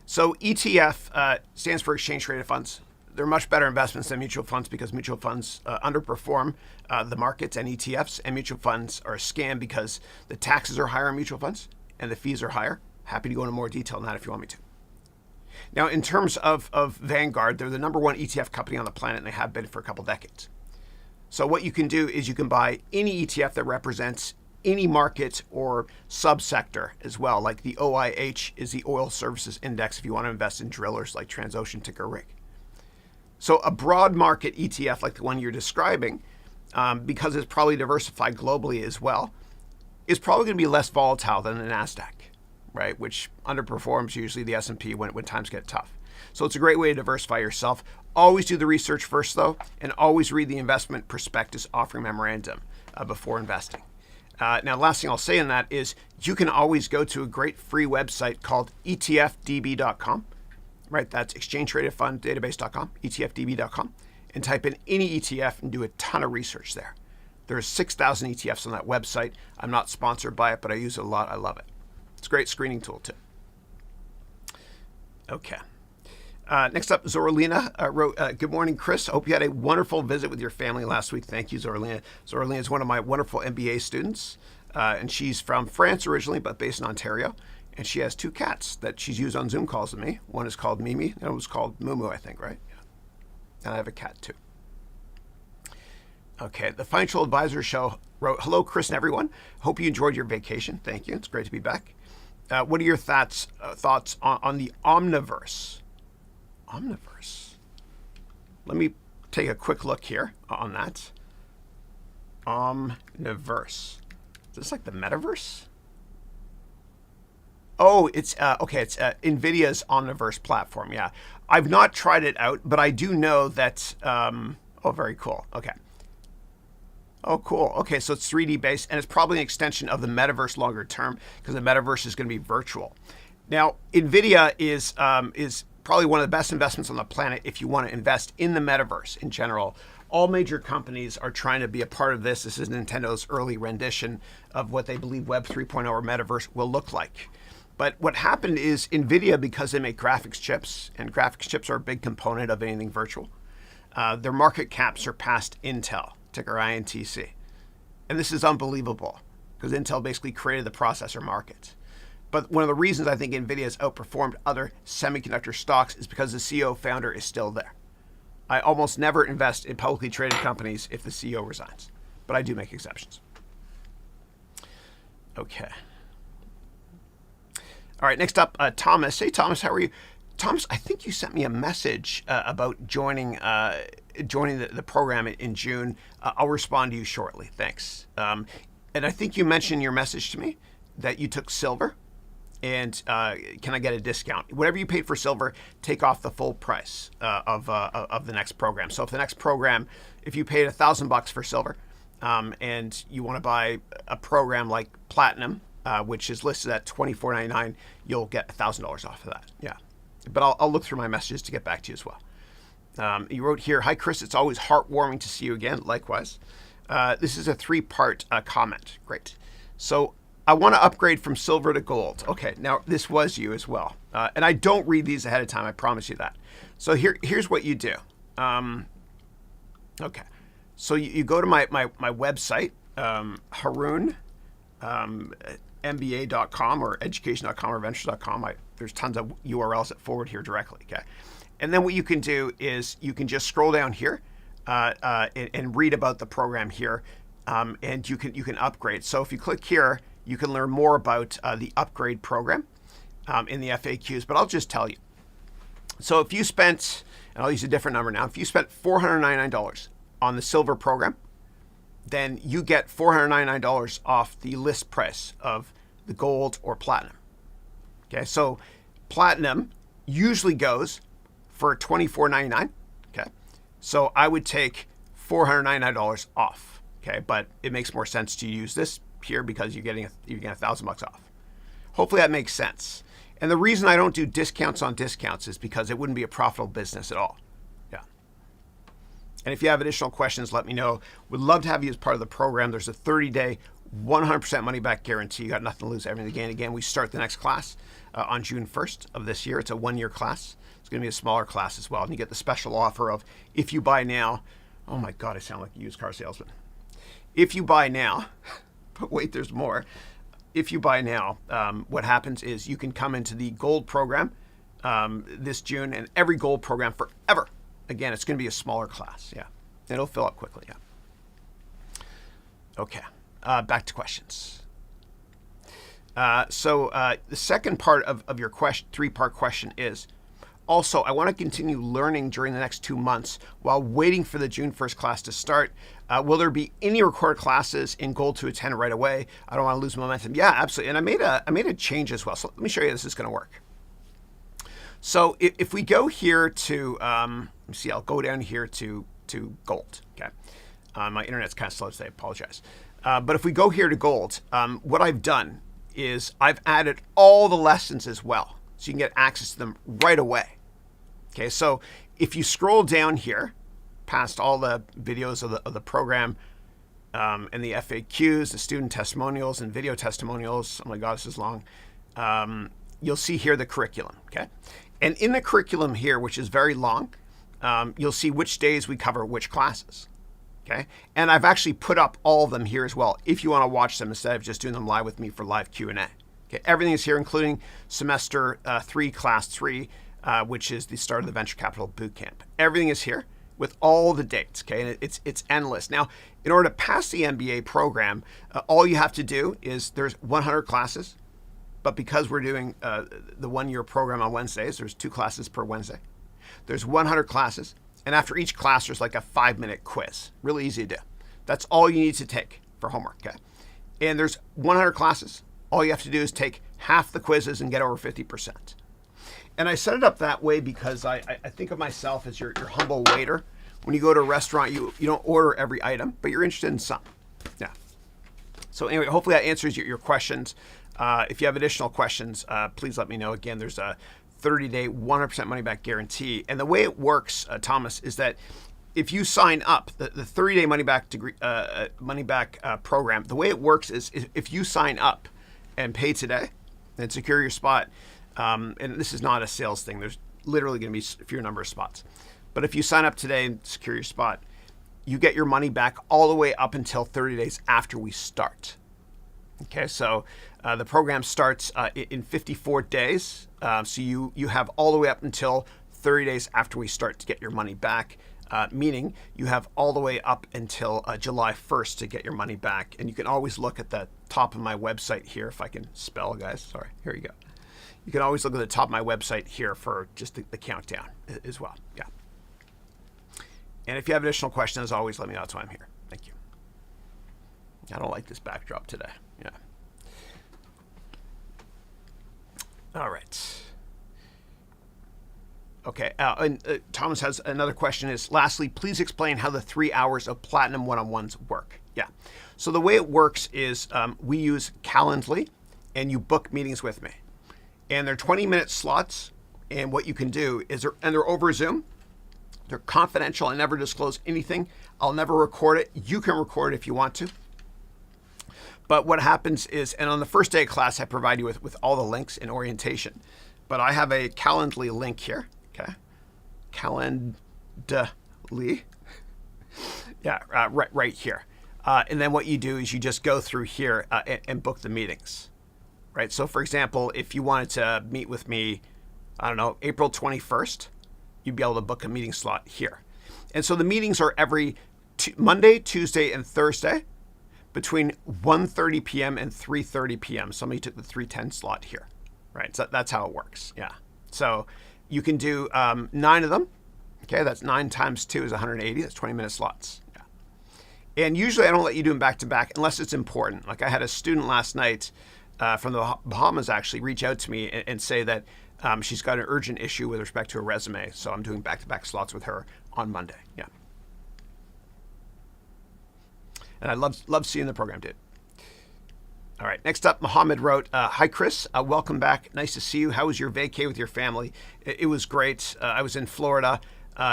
A: So ETF stands for exchange traded funds. They're much better investments than mutual funds because mutual funds underperform the markets and ETFs, and mutual funds are a scam because the taxes are higher on mutual funds and the fees are higher. Happy to go into more detail on that if you want me to. Now, in terms of Vanguard, they're the number one ETF company on the planet, and they have been for a couple decades. So what you can do is you can buy any ETF that represents any market or subsector as well, like the OIH is the Oil Services Index if you want to invest in drillers like Transocean ticker rig. So a broad market ETF like the one you're describing, because it's probably diversified globally as well, is probably going to be less volatile than the NASDAQ, right? Which underperforms usually the S&P when times get tough. So it's a great way to diversify yourself. Always do the research first, though, and always read the investment prospectus offering memorandum before investing. Now, last thing I'll say on that is you can always go to a great free website called etfdb.com, right? That's exchange traded fund database.com, etfdb.com, and type in any ETF and do a ton of research there. There's 6,000 ETFs on that website. I'm not sponsored by it, but I use it a lot. I love it. It's a great screening tool, too. Okay. Next up, Zoralina wrote, good morning, Chris. I hope you had a wonderful visit with your family last week. Thank you, Zoralina. Zoralina is one of my wonderful MBA students, and she's from France originally, but based in Ontario. And she has two cats that she's used on Zoom calls with me. One is called Mimi, and one was called Mumu, I think, right? Yeah. And I have a cat, too. Okay, the Financial Advisor Show wrote, hello, Chris and everyone. Hope you enjoyed your vacation. Thank you. It's great to be back. What are your thoughts on the Omniverse? Omniverse. Let me take a quick look here on that. Omniverse. Is this like the Metaverse? Oh, it's okay. It's NVIDIA's Omniverse platform. Yeah, I've not tried it out, but I do know that. Oh, very cool. Okay. Oh, cool. Okay, so it's 3D based, and it's probably an extension of the Metaverse longer term because the Metaverse is going to be virtual. Now, NVIDIA is probably one of the best investments on the planet if you want to invest in the Metaverse in general. All major companies are trying to be a part of this. This is Nintendo's early rendition of what they believe Web 3.0 or Metaverse will look like. But what happened is NVIDIA, because they make graphics chips, and graphics chips are a big component of anything virtual, their market cap surpassed Intel, ticker INTC. And this is unbelievable because Intel basically created the processor market. But one of the reasons I think NVIDIA has outperformed other semiconductor stocks is because the CEO founder is still there. I almost never invest in publicly traded companies if the CEO resigns, but I do make exceptions. Okay. All right, next up, Thomas. Hey, Thomas, how are you? Thomas, I think you sent me a message about joining the program in June. I'll respond to you shortly. Thanks. And I think you mentioned in your message to me that you took silver. And can I get a discount? Whatever you paid for silver, take off the full price of the next program. So if the next program, if you paid $1,000 for silver, and you want to buy a program like Platinum, which is listed at $24.99, you'll get $1,000 off of that. Yeah, but I'll look through my messages to get back to you as well. You wrote here, "Hi Chris, it's always heartwarming to see you again." Likewise. This is a 3-part comment. Great. So I want to upgrade from silver to gold. Okay, now this was you as well. And I don't read these ahead of time, I promise you that. So here's what you do. Okay, so you go to my website, Haroun, MBA.com or education.com or ventures.com. There's tons of URLs that forward here directly, okay? And then what you can do is you can just scroll down here and read about the program here, and you can upgrade. So if you click here, you can learn more about the upgrade program in the FAQs, but I'll just tell you. So if you spent, and I'll use a different number now, if you spent $499 on the silver program, then you get $499 off the list price of the gold or platinum. Okay, so platinum usually goes for $24.99. Okay, so I would take $499 off. Okay, but it makes more sense to use this here because you're getting $1,000 off. Hopefully that makes sense. And the reason I don't do discounts on discounts is because it wouldn't be a profitable business at all. Yeah. And if you have additional questions, let me know. Would love to have you as part of the program. There's a 30-day, 100% money back guarantee. You got nothing to lose, everything to gain. Again, we start the next class on June 1st of this year. It's a 1-year class. It's going to be a smaller class as well. And you get the special offer of if you buy now. Oh my God, I sound like a used car salesman. If you buy now, but wait, there's more. If you buy now, what happens is you can come into the gold program this June, and every gold program forever. Again, it's going to be a smaller class. Yeah, it'll fill up quickly. Yeah. Okay, back to questions. So the second part of your question, 3-part question is, also, I want to continue learning during the next 2 months while waiting for the June 1st class to start. Will there be any recorded classes in gold to attend right away? I don't want to lose momentum. Yeah, absolutely. And I made a change as well. So let me show you how this is going to work. So if we go here to, let me see, I'll go down here to gold. Okay, my internet's kind of slow today. I apologize. But if we go here to gold, what I've done is I've added all the lessons as well, so you can get access to them right away. Okay, so if you scroll down here, past all the videos of the program and the FAQs, the student testimonials and video testimonials, oh my God, this is long, you'll see here the curriculum, okay? And in the curriculum here, which is very long, you'll see which days we cover which classes, okay? And I've actually put up all of them here as well, if you want to watch them instead of just doing them live with me for live Q&A. Okay, everything is here, including semester 3, class 3, which is the start of the Venture Capital Bootcamp. Everything is here with all the dates, okay? And it's endless. Now, in order to pass the MBA program, all you have to do is there's 100 classes, but because we're doing the 1-year program on Wednesdays, there's 2 classes per Wednesday. There's 100 classes, and after each class, there's like a 5-minute quiz. Really easy to do. That's all you need to take for homework, okay? And there's 100 classes. All you have to do is take half the quizzes and get over 50%. And I set it up that way because I think of myself as your humble waiter. When you go to a restaurant, you don't order every item, but you're interested in some. Yeah. So anyway, hopefully that answers your questions. If you have additional questions, please let me know. Again, there's a 30-day, 100% money-back guarantee. And the way it works, Thomas, is that if you sign up, the 30-day money-back program, the way it works is if you sign up and pay today and secure your spot, and this is not a sales thing. There's literally going to be a fewer number of spots. But if you sign up today and secure your spot, you get your money back all the way up until 30 days after we start. Okay, so the program starts in 54 days. So you have all the way up until 30 days after we start to get your money back, meaning you have all the way up until July 1st to get your money back. And you can always look at the top of my website here, if I can spell, guys. Sorry, here you go. You can always look at the top of my website here for just the countdown as well. Yeah. And if you have additional questions, always let me know. That's why I'm here. Thank you. I don't like this backdrop today. Yeah. All right. Okay. And Thomas has another question is, lastly, please explain how the 3 hours of Platinum one-on-ones work. Yeah. So the way it works is we use Calendly, and you book meetings with me. And they're 20-minute slots. And what you can do is, they're over Zoom. They're confidential. I never disclose anything. I'll never record it. You can record it if you want to. But what happens is, and on the first day of class, I provide you with all the links and orientation. But I have a Calendly link here. Okay. Calendly. Yeah, right here. And then what you do is you just go through here and book the meetings. Right. So, for example, if you wanted to meet with me, I don't know, April 21st, you'd be able to book a meeting slot here. And so the meetings are every Monday, Tuesday, and Thursday between 1:30 p.m. and 3:30 p.m. Somebody took the 3:10 slot here, right? So that's how it works. Yeah. So you can do 9 of them. Okay, that's 9 times 2 is 180. That's 20-minute slots. Yeah. And usually I don't let you do them back to back unless it's important. Like I had a student last night from the Bahamas actually reach out to me and say that she's got an urgent issue with respect to her resume. So I'm doing back-to-back slots with her on Monday. Yeah. And I love seeing the program, dude. All right. Next up, Mohammed wrote, hi, Chris. Welcome back. Nice to see you. How was your vacay with your family? It was great. I was in Florida.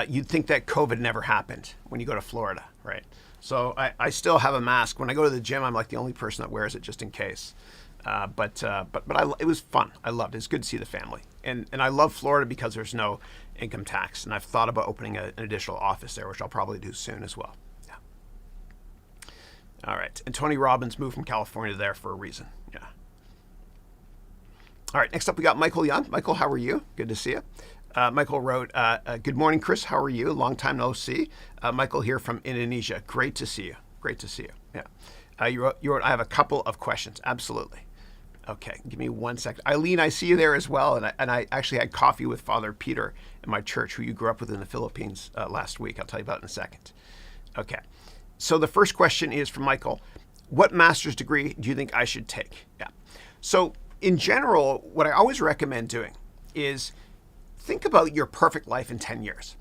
A: You'd think that COVID never happened when you go to Florida, right? So I still have a mask. When I go to the gym, I'm like the only person that wears it just in case. But it was fun. I loved it. It's good to see the family. And I love Florida because there's no income tax. And I've thought about opening an additional office there, which I'll probably do soon as well. Yeah. All right. And Tony Robbins moved from California there for a reason. Yeah. All right. Next up, we got Michael Young. Michael, how are you? Good to see you. Michael wrote, good morning, Chris. How are you? Long time no see. Michael here from Indonesia. Great to see you. Great to see you. Yeah. You wrote, I have a couple of questions. Absolutely. Okay, give me 1 second. Eileen, I see you there as well. And I actually had coffee with Father Peter in my church, who you grew up with in the Philippines last week. I'll tell you about it in a second. Okay, so the first question is from Michael. What master's degree do you think I should take? Yeah. So in general, what I always recommend doing is think about your perfect life in 10 years.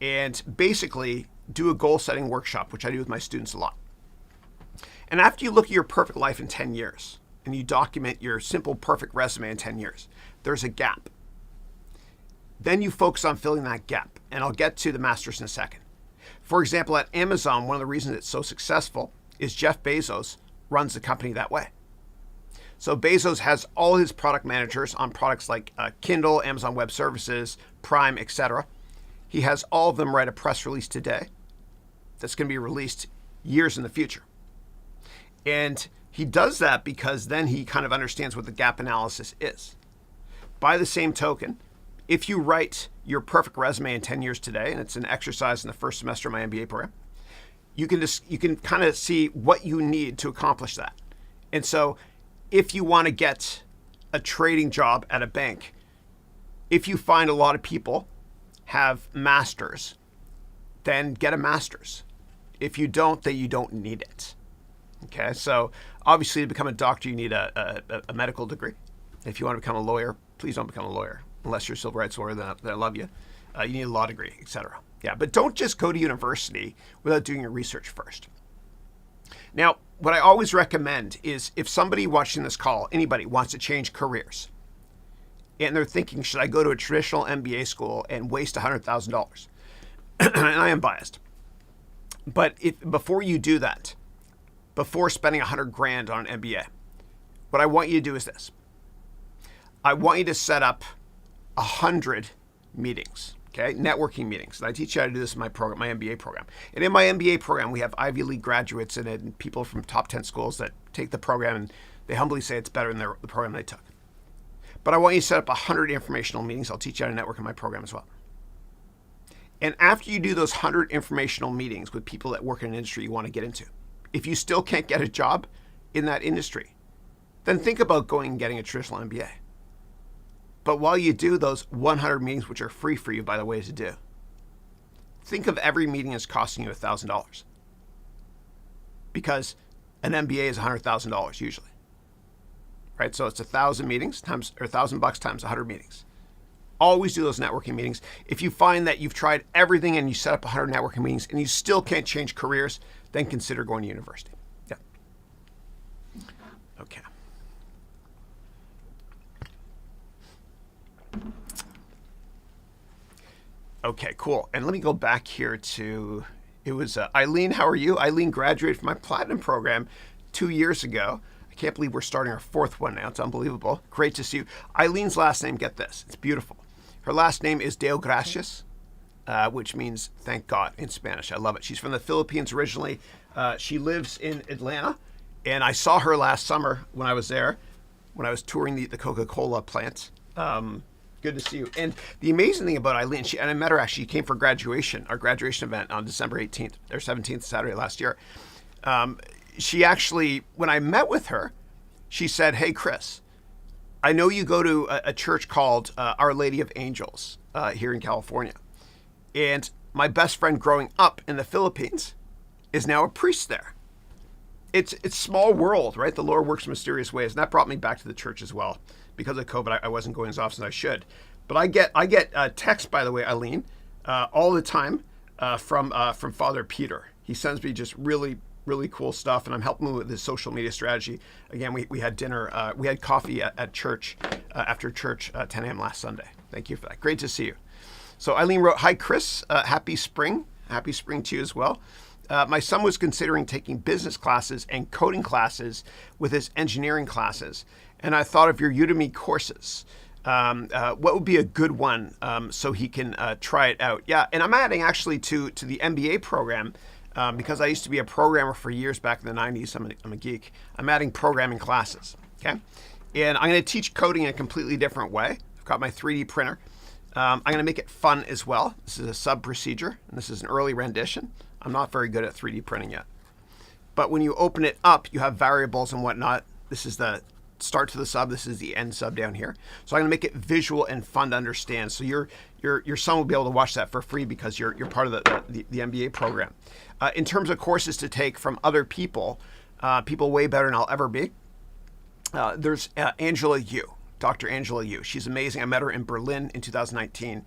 A: And basically do a goal-setting workshop, which I do with my students a lot. And after you look at your perfect life in 10 years and you document your simple, perfect resume in 10 years, there's a gap. Then you focus on filling that gap. And I'll get to the master's in a second. For example, at Amazon, one of the reasons it's so successful is Jeff Bezos runs the company that way. So Bezos has all his product managers on products like Kindle, Amazon Web Services, Prime, etc. He has all of them write a press release today that's going to be released years in the future. And he does that because then he kind of understands what the gap analysis is. By the same token, if you write your perfect resume in 10 years today, and it's an exercise in the first semester of my MBA program, you can kind of see what you need to accomplish that. And so if you want to get a trading job at a bank, if you find a lot of people have masters, then get a master's. If you don't, then you don't need it. Okay, so obviously to become a doctor, you need a medical degree. If you want to become a lawyer, please don't become a lawyer. Unless you're a civil rights lawyer, then I love you. You need a law degree, etc. Yeah, but don't just go to university without doing your research first. Now, what I always recommend is if somebody watching this call, anybody wants to change careers, and they're thinking, should I go to a traditional MBA school and waste $100,000? And I am biased. But before you do that, before spending $100,000 on an MBA, what I want you to do is this. I want you to set up 100 meetings, Okay, networking meetings. And I teach you how to do this in my program, my MBA program. And in my MBA program, we have Ivy League graduates in it and people from top 10 schools that take the program and they humbly say it's better than the program they took. But I want you to set up 100 informational meetings. I'll teach you how to network in my program as well. And after you do those 100 informational meetings with people that work in an industry you want to get into, if you still can't get a job in that industry, then think about going and getting a traditional MBA. But while you do those 100 meetings, which are free for you, by the way, to do, think of every meeting as costing you $1,000. Because an MBA is $100,000 usually. Right? So it's 1,000 meetings times, or $1,000 times 100 meetings. Always do those networking meetings. If you find that you've tried everything and you set up 100 networking meetings and you still can't change careers, then consider going to university. Yeah. Okay. Okay, cool. And let me go back here to, it was Eileen. How are you? Eileen graduated from my Platinum program 2 years ago. I can't believe we're starting our 4th one now. It's unbelievable. Great to see you. Eileen's last name, get this, it's beautiful. Her last name is Deo Gracias, which means thank God in Spanish. I love it. She's from the Philippines originally. She lives in Atlanta. And I saw her last summer when I was there, when I was touring the Coca-Cola plant. Good to see you. And the amazing thing about Eileen, and I met her actually, she came for graduation, our graduation event on December 18th, or 17th, Saturday last year. She actually, when I met with her, she said, hey, Chris, I know you go to a church called Our Lady of Angels here in California. And my best friend growing up in the Philippines is now a priest there. It's small world, right? The Lord works in mysterious ways. And that brought me back to the church as well. Because of COVID, I wasn't going as often as I should. But I get texts, by the way, Eileen, all the time from Father Peter. He sends me just really, really cool stuff, and I'm helping him with his social media strategy. Again, we had dinner, we had coffee at church, after church, 10 a.m. last Sunday. Thank you for that. Great to see you. So Eileen wrote, hi, Chris. Happy spring. Happy spring to you as well. My son was considering taking business classes and coding classes with his engineering classes. And I thought of your Udemy courses. What would be a good one so he can try it out? Yeah, and I'm adding actually to the MBA program because I used to be a programmer for years back in the 90s. I'm a geek. I'm adding programming classes, okay? And I'm going to teach coding in a completely different way. I've got my 3D printer. I'm going to make it fun as well. This is a sub procedure, and this is an early rendition. I'm not very good at 3D printing yet. But when you open it up, you have variables and whatnot. This is the start to the sub. This is the end sub down here. So I'm going to make it visual and fun to understand. So your son will be able to watch that for free because you're part of the MBA program. In terms of courses to take from other people, people way better than I'll ever be, there's Angela Yu, Dr. Angela Yu. She's amazing. I met her in Berlin in 2019.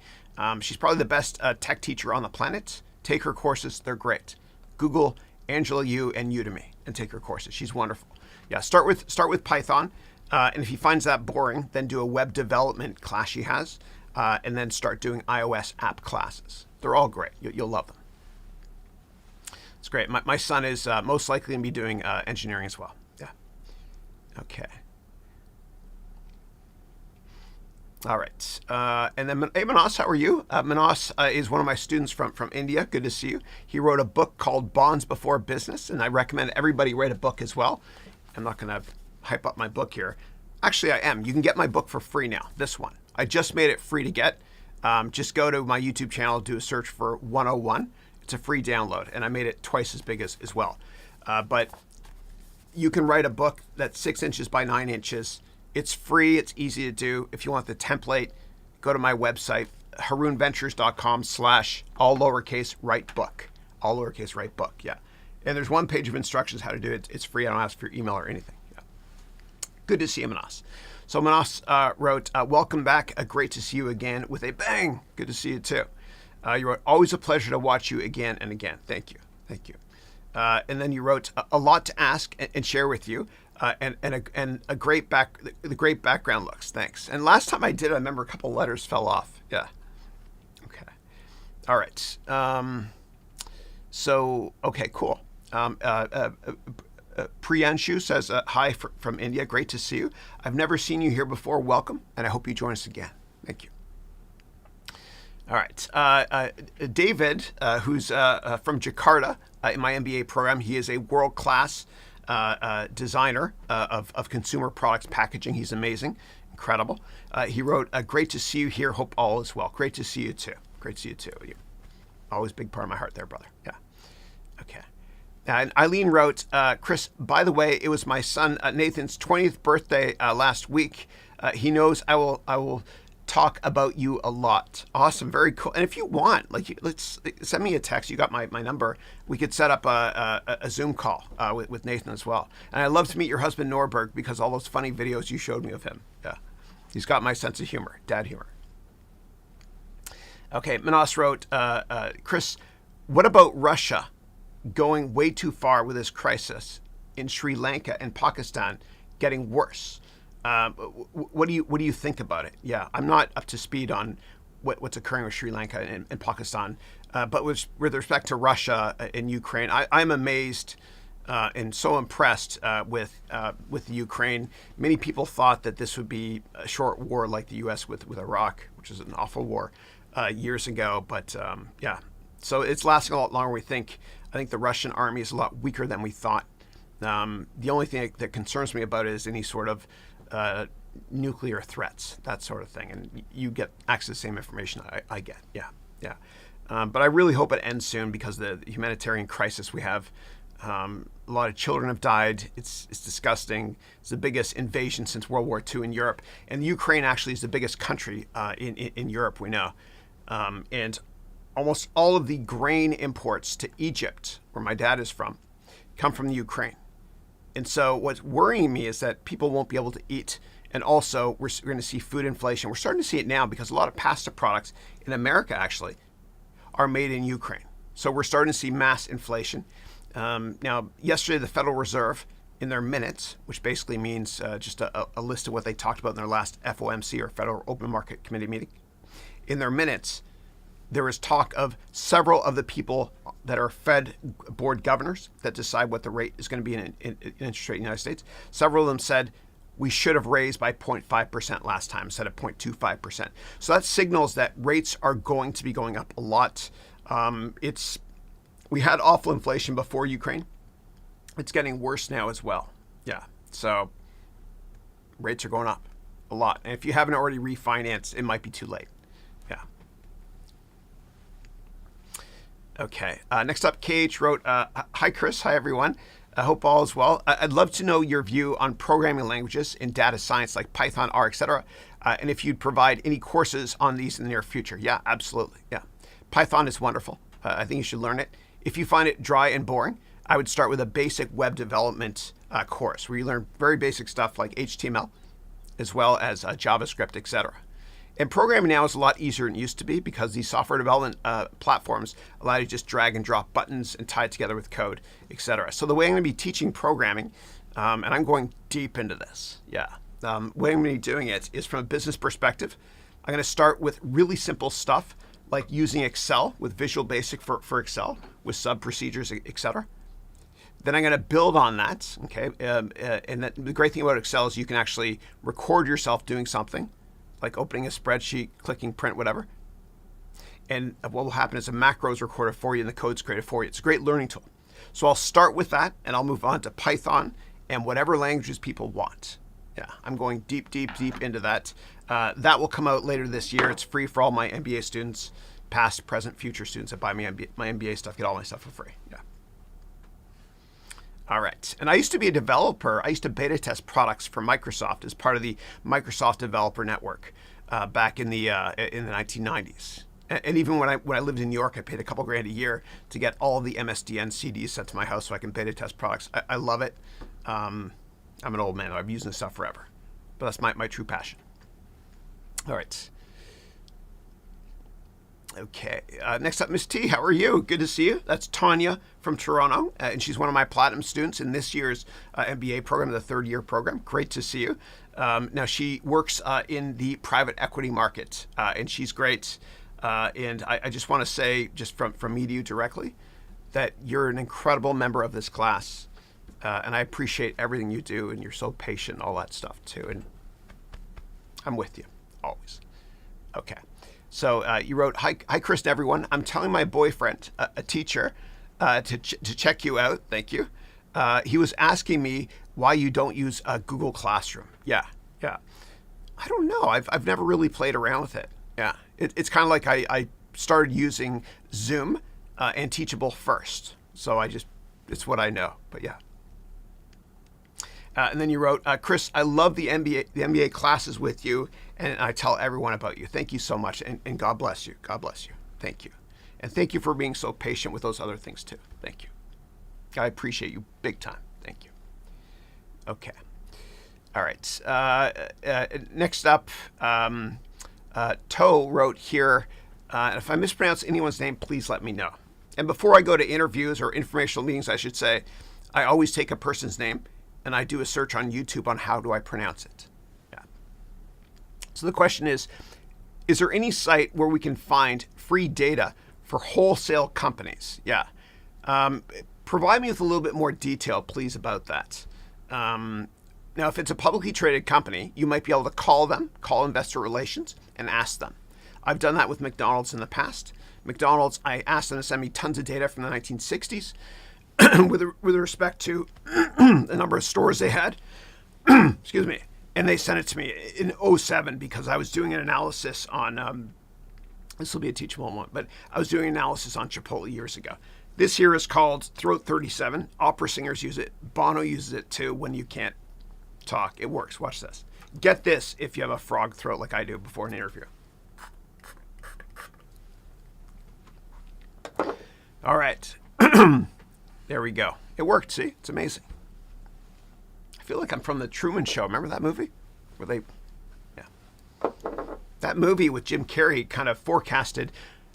A: She's probably the best tech teacher on the planet. Take her courses. They're great. Google Angela Yu and Udemy and take her courses. She's wonderful. Yeah, start with Python. And if he finds that boring, then do a web development class she has, and then start doing iOS app classes. They're all great. You'll love them. It's great. My son is most likely going to be doing engineering as well. Yeah. Okay. All right. And then, hey, Manas, how are you? Manas is one of my students from India. Good to see you. He wrote a book called Bonds Before Business, and I recommend everybody write a book as well. I'm not going to hype up my book here. Actually, I am. You can get my book for free now, this one. I just made it free to get. Just go to my YouTube channel, do a search for 101. It's a free download, and I made it twice as big as well. But you can write a book that's 6 inches by 9 inches. It's free. It's easy to do. If you want the template, go to my website, harounventures.com/all lowercase write book. All lowercase write book, yeah. And there's one page of instructions how to do it. It's free. I don't ask for your email or anything. Yeah. Good to see you, Manas. So Manas wrote, welcome back. Great to see you again with a bang. Good to see you too. You wrote, always a pleasure to watch you again and again. Thank you. Thank you. And then you wrote, a lot to ask and share with you. And a great the great background looks. Thanks. And last time I did, I remember a couple letters fell off. Yeah. Okay. All right. So okay, cool. Priyanshu says hi from India. Great to see you. I've never seen you here before. Welcome, and I hope you join us again. Thank you. All right. David, who's from Jakarta in my MBA program, he is a world-class designer of consumer products packaging. He's amazing, incredible. He wrote, great to see you here. Hope all is well. Great to see you too. Great to see you too. You're always a big part of my heart there, brother. Yeah. Okay. And Eileen wrote, Chris, by the way, it was my son Nathan's 20th birthday last week. He knows I will talk about you a lot. Awesome, very cool. And if you want, let's send me a text. You got my number. We could set up a Zoom call with Nathan as well. And I'd love to meet your husband Norberg because all those funny videos you showed me of him. Yeah, he's got my sense of humor, dad humor. Okay, Manas wrote, Chris, what about Russia going way too far with this crisis in Sri Lanka and Pakistan getting worse? What do you think about it? Yeah, I'm not up to speed on what's occurring with Sri Lanka and Pakistan, but with respect to Russia and Ukraine, I'm amazed and so impressed with the Ukraine. Many people thought that this would be a short war like the U.S. with Iraq, which is an awful war years ago. But yeah, so it's lasting a lot longer than we think. I think the Russian army is a lot weaker than we thought. The only thing that concerns me about it is any sort of nuclear threats, that sort of thing. And you get access to the same information I get. Yeah, yeah. But I really hope it ends soon because the humanitarian crisis we have, a lot of children have died. It's disgusting. It's the biggest invasion since World War II in Europe. And Ukraine actually is the biggest country in Europe, we know. And almost all of the grain imports to Egypt, where my dad is from, come from the Ukraine. And so what's worrying me is that people won't be able to eat. And also, we're going to see food inflation. We're starting to see it now because a lot of pasta products in America, actually, are made in Ukraine. So we're starting to see mass inflation. Now, yesterday, the Federal Reserve, in their minutes, which basically means just a list of what they talked about in their last FOMC, or Federal Open Market Committee meeting, in their minutes, there was talk of several of the people that are Fed board governors that decide what the rate is going to be in interest rate in the United States. Several of them said we should have raised by 0.5% last time instead of 0.25%. So that signals that rates are going to be going up a lot. We had awful inflation before Ukraine. It's getting worse now as well. Yeah, so rates are going up a lot. And if you haven't already refinanced, it might be too late. Yeah. Okay, next up, KH wrote, hi, Chris. Hi, everyone. I hope all is well. I'd love to know your view on programming languages in data science like Python, R, etc. And if you'd provide any courses on these in the near future. Yeah, absolutely. Yeah. Python is wonderful. I think you should learn it. If you find it dry and boring, I would start with a basic web development course where you learn very basic stuff like HTML, as well as JavaScript, etc. And programming now is a lot easier than it used to be because these software development platforms allow you to just drag and drop buttons and tie it together with code, etc. So the way I'm going to be teaching programming, and I'm going deep into this, yeah. The way I'm going to be doing it is from a business perspective. I'm going to start with really simple stuff like using Excel with Visual Basic for Excel with sub procedures, etc. Then I'm going to build on that, okay? And the great thing about Excel is you can actually record yourself doing something, like opening a spreadsheet, clicking print, whatever. And what will happen is a macro is recorded for you and the code's created for you. It's a great learning tool. So I'll start with that and I'll move on to Python and whatever languages people want. Yeah, I'm going deep, deep, deep into that. That will come out later this year. It's free for all my MBA students, past, present, future students that buy me my MBA stuff, get all my stuff for free. Yeah. All right. And I used to be a developer. I used to beta test products for Microsoft as part of the Microsoft Developer Network back in the 1990s. And even when I lived in New York, I paid a couple grand a year to get all the MSDN CDs sent to my house so I can beta test products. I love it. I'm an old man. I've used this stuff forever. But that's my true passion. All right. Okay, next up, Miss T, how are you? Good to see you. That's Tanya from Toronto, and she's one of my platinum students in this year's MBA program, the third year program. Great to see you. Now, she works in the private equity market, and she's great. And I just want to say, just from me to you directly, that you're an incredible member of this class, and I appreciate everything you do, and you're so patient, all that stuff, too. And I'm with you, always. Okay. So you wrote, hi, Chris and everyone. I'm telling my boyfriend, a teacher, to check you out. Thank you. He was asking me why you don't use Google Classroom. Yeah. I don't know. I've never really played around with it. Yeah. It's kind of like I started using Zoom and Teachable first. So it's what I know. But yeah. And then you wrote, Chris, I love the MBA classes with you, and I tell everyone about you. Thank you so much, and God bless you. God bless you. Thank you. And thank you for being so patient with those other things too. Thank you. I appreciate you big time. Thank you. Okay. All right. Next up, Toe wrote here, if I mispronounce anyone's name, please let me know. And before I go to interviews or informational meetings, I should say, I always take a person's name and I do a search on YouTube on how do I pronounce it. Yeah. So the question is there any site where we can find free data for wholesale companies? Yeah. Provide me with a little bit more detail, please, about that. Now, if it's a publicly traded company, you might be able to call investor relations, and ask them. I've done that with McDonald's in the past. McDonald's, I asked them to send me tons of data from the 1960s with respect to the number of stores they had. Excuse me. And they sent it to me in 2007 because I was doing an analysis on, this will be a teachable moment, but I was doing an analysis on Chipotle years ago. This here is called Throat 37. Opera singers use it. Bono uses it too when you can't talk. It works. Watch this. Get this if you have a frog throat like I do before an interview. All right. There we go. It worked. See? It's amazing. I feel like I'm from the Truman Show. Remember that movie? That movie with Jim Carrey kind of forecasted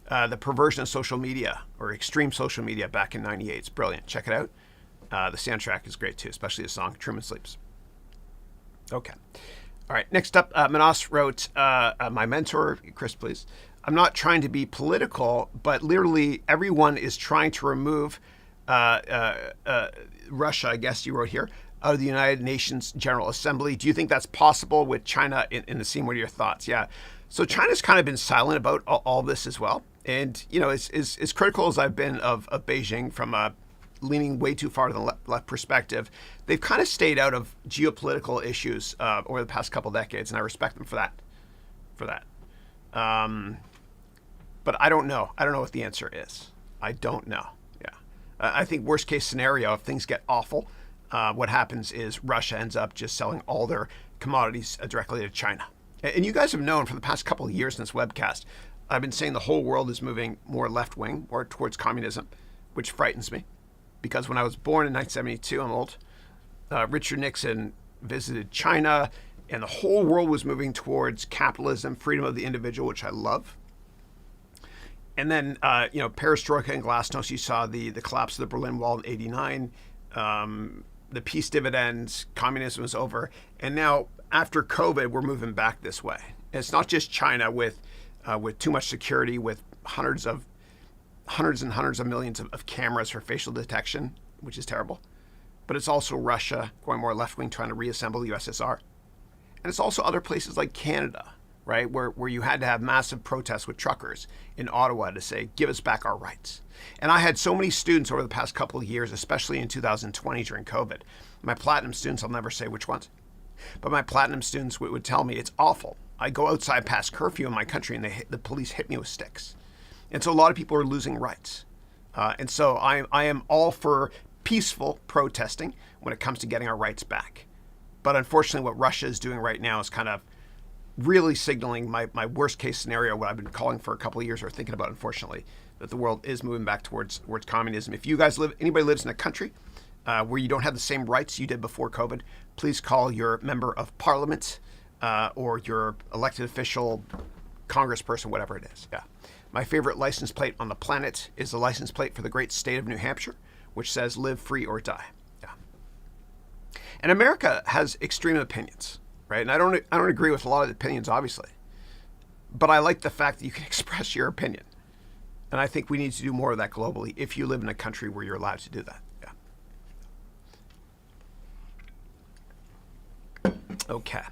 A: the perversion of social media or extreme social media back in '98. It's brilliant. Check it out. The soundtrack is great too, especially the song Truman Sleeps. Okay. All right. Next up, Manas wrote, my mentor, Chris, please. I'm not trying to be political, but literally everyone is trying to remove Russia, I guess you wrote here, out of the United Nations General Assembly. Do you think that's possible with China in the scene? What are your thoughts? Yeah. So China's kind of been silent about all this as well. And, you know, as critical as I've been of Beijing from leaning way too far to the left perspective, they've kind of stayed out of geopolitical issues over the past couple decades, and I respect them for that. But I don't know. I don't know what the answer is. I don't know. Yeah. I think worst case scenario, if things get awful, what happens is Russia ends up just selling all their commodities directly to China. And you guys have known for the past couple of years in this webcast, I've been saying the whole world is moving more left-wing, more towards communism, which frightens me. Because when I was born in 1972, I'm old, Richard Nixon visited China, and the whole world was moving towards capitalism, freedom of the individual, which I love. And then, perestroika and glasnost, you saw the collapse of the Berlin Wall in '89, the peace dividends, communism was over. And now, after COVID, we're moving back this way. And it's not just China with too much security, with hundreds and hundreds of millions of cameras for facial detection, which is terrible. But it's also Russia going more left-wing, trying to reassemble the USSR. And it's also other places like Canada, right, where you had to have massive protests with truckers in Ottawa to say, give us back our rights. And I had so many students over the past couple of years, especially in 2020 during COVID. My platinum students, I'll never say which ones, but my platinum students would tell me it's awful. I go outside past curfew in my country and the police hit me with sticks. And so a lot of people are losing rights. And so I am all for peaceful protesting when it comes to getting our rights back. But unfortunately, what Russia is doing right now is kind of really signaling my worst case scenario, what I've been calling for a couple of years or thinking about, unfortunately, that the world is moving back towards communism. If you guys anybody lives in a country where you don't have the same rights you did before COVID, please call your member of parliament or your elected official, congressperson, whatever it is. Yeah. My favorite license plate on the planet is the license plate for the great state of New Hampshire, which says live free or die. Yeah. And America has extreme opinions, right? And I don't agree with a lot of the opinions, obviously. But I like the fact that you can express your opinion. And I think we need to do more of that globally if you live in a country where you're allowed to do that. Yeah. Okay.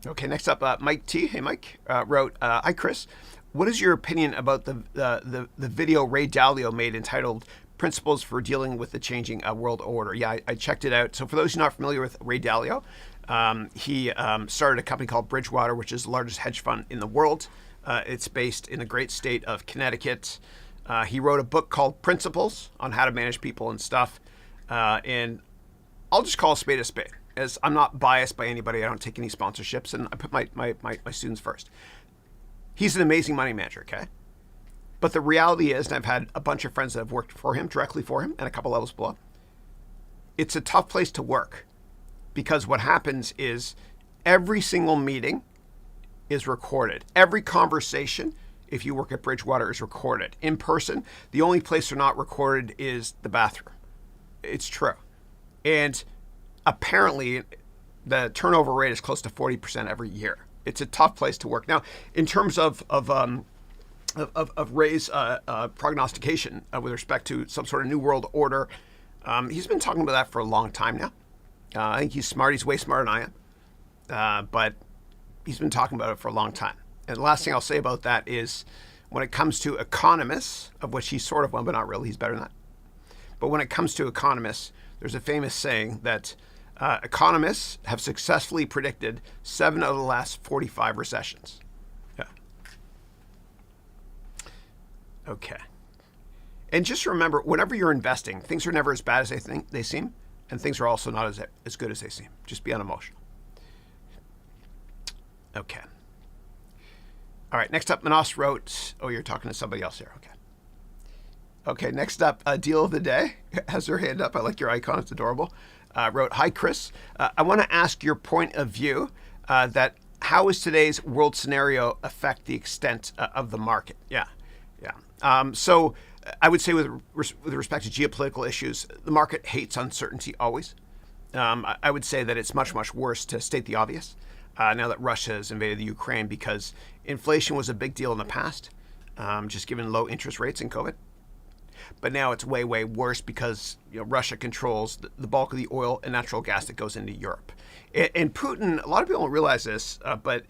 A: Okay, next up, Mike T. Hey, Mike wrote, "Hi, Chris. What is your opinion about the video Ray Dalio made entitled Principles for Dealing with the Changing World Order?" Yeah, I checked it out. So for those who are not familiar with Ray Dalio, he started a company called Bridgewater, which is the largest hedge fund in the world. It's based in the great state of Connecticut. He wrote a book called Principles on how to manage people and stuff. And I'll just call a spade, as I'm not biased by anybody. I don't take any sponsorships, and I put my students first. He's an amazing money manager, okay? But the reality is, and I've had a bunch of friends that have worked for him, directly for him, and a couple levels below, it's a tough place to work because what happens is every single meeting is recorded. Every conversation, if you work at Bridgewater, is recorded. In person, the only place they're not recorded is the bathroom. It's true. And apparently, the turnover rate is close to 40% every year. It's a tough place to work. Now, in terms of Ray's prognostication with respect to some sort of new world order, he's been talking about that for a long time now. I think he's smart. He's way smarter than I am. But he's been talking about it for a long time. And the last thing I'll say about that is when it comes to economists, of which he's sort of one, but not really, he's better than that. But when it comes to economists, there's a famous saying that economists have successfully predicted 7 of the last 45 recessions. Yeah. Okay. And just remember, whenever you're investing, things are never as bad as they seem, and things are also not as good as they seem. Just be unemotional. Okay. All right, next up, Manas wrote, oh, you're talking to somebody else here. Okay. Okay, next up, Deal of the Day has her hand up. I like your icon. It's adorable. Wrote, "Hi, Chris. I want to ask your point of view that how is today's world scenario affect the extent of the market?" Yeah. So I would say with respect to geopolitical issues, the market hates uncertainty always. I would say that it's much, much worse, to state the obvious, now that Russia has invaded the Ukraine, because inflation was a big deal in the past, just given low interest rates and COVID. But now it's way, way worse because Russia controls the bulk of the oil and natural gas that goes into Europe. And Putin, a lot of people don't realize this, but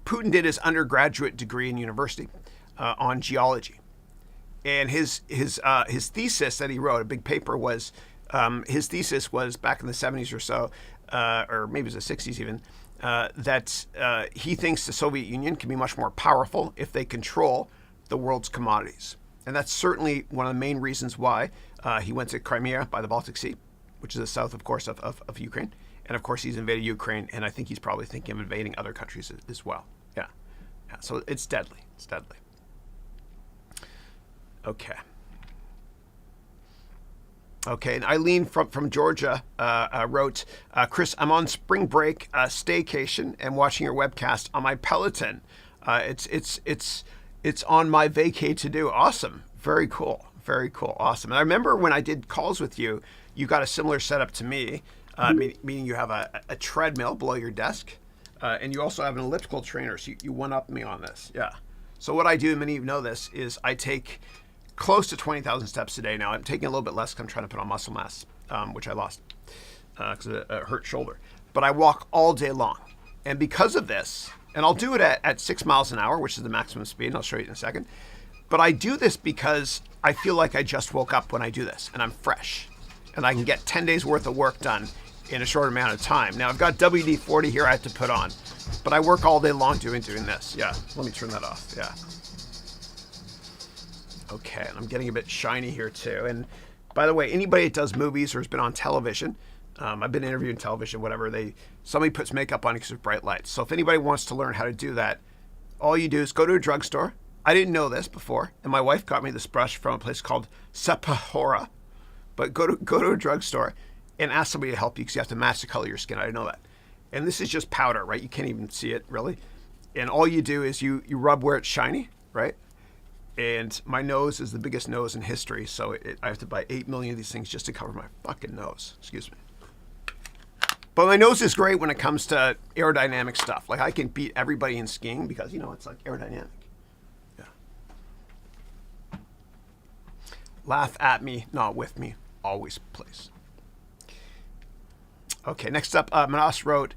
A: Putin did his undergraduate degree in university on geology. And his thesis that he wrote, a big paper, was his thesis was back in the 70s or so, or maybe it was the 60s even, that he thinks the Soviet Union can be much more powerful if they control the world's commodities. And that's certainly one of the main reasons why he went to Crimea by the Baltic Sea, which is the south, of course, of Ukraine. And of course, he's invaded Ukraine, and I think he's probably thinking of invading other countries as well. Yeah. So it's deadly. It's deadly. Okay. Okay, and Eileen from Georgia wrote, "Chris, I'm on spring break staycation and watching your webcast on my Peloton. It's on my vacay to do." Awesome. Very cool. Very cool. Awesome. And I remember when I did calls with you, you got a similar setup to me, meaning you have a treadmill below your desk, and you also have an elliptical trainer. So you one-up me on this. Yeah. So what I do, and many of you know this, is I take close to 20,000 steps a day now. I'm taking a little bit less because I'm trying to put on muscle mass, which I lost because of a hurt shoulder. But I walk all day long. And because of this, and I'll do it at 6 miles an hour, which is the maximum speed, and I'll show you in a second. But I do this because I feel like I just woke up when I do this, and I'm fresh. And I can get 10 days worth of work done in a short amount of time. Now, I've got WD-40 here I have to put on, but I work all day long doing this. Yeah, let me turn that off. Yeah. Okay, and I'm getting a bit shiny here too. And by the way, anybody that does movies or has been on television, I've been interviewing television, whatever, somebody puts makeup on because of bright lights. So if anybody wants to learn how to do that, all you do is go to a drugstore. I didn't know this before, and my wife got me this brush from a place called Sephora. But go to a drugstore and ask somebody to help you because you have to match the color of your skin. I didn't know that. And this is just powder, right? You can't even see it, really. And all you do is you rub where it's shiny, right? And my nose is the biggest nose in history, so I have to buy 8 million of these things just to cover my fucking nose. Excuse me. But my nose is great when it comes to aerodynamic stuff. Like, I can beat everybody in skiing because, it's like aerodynamic. Yeah. Laugh at me, not with me. Always, please. Okay, next up, Manas wrote,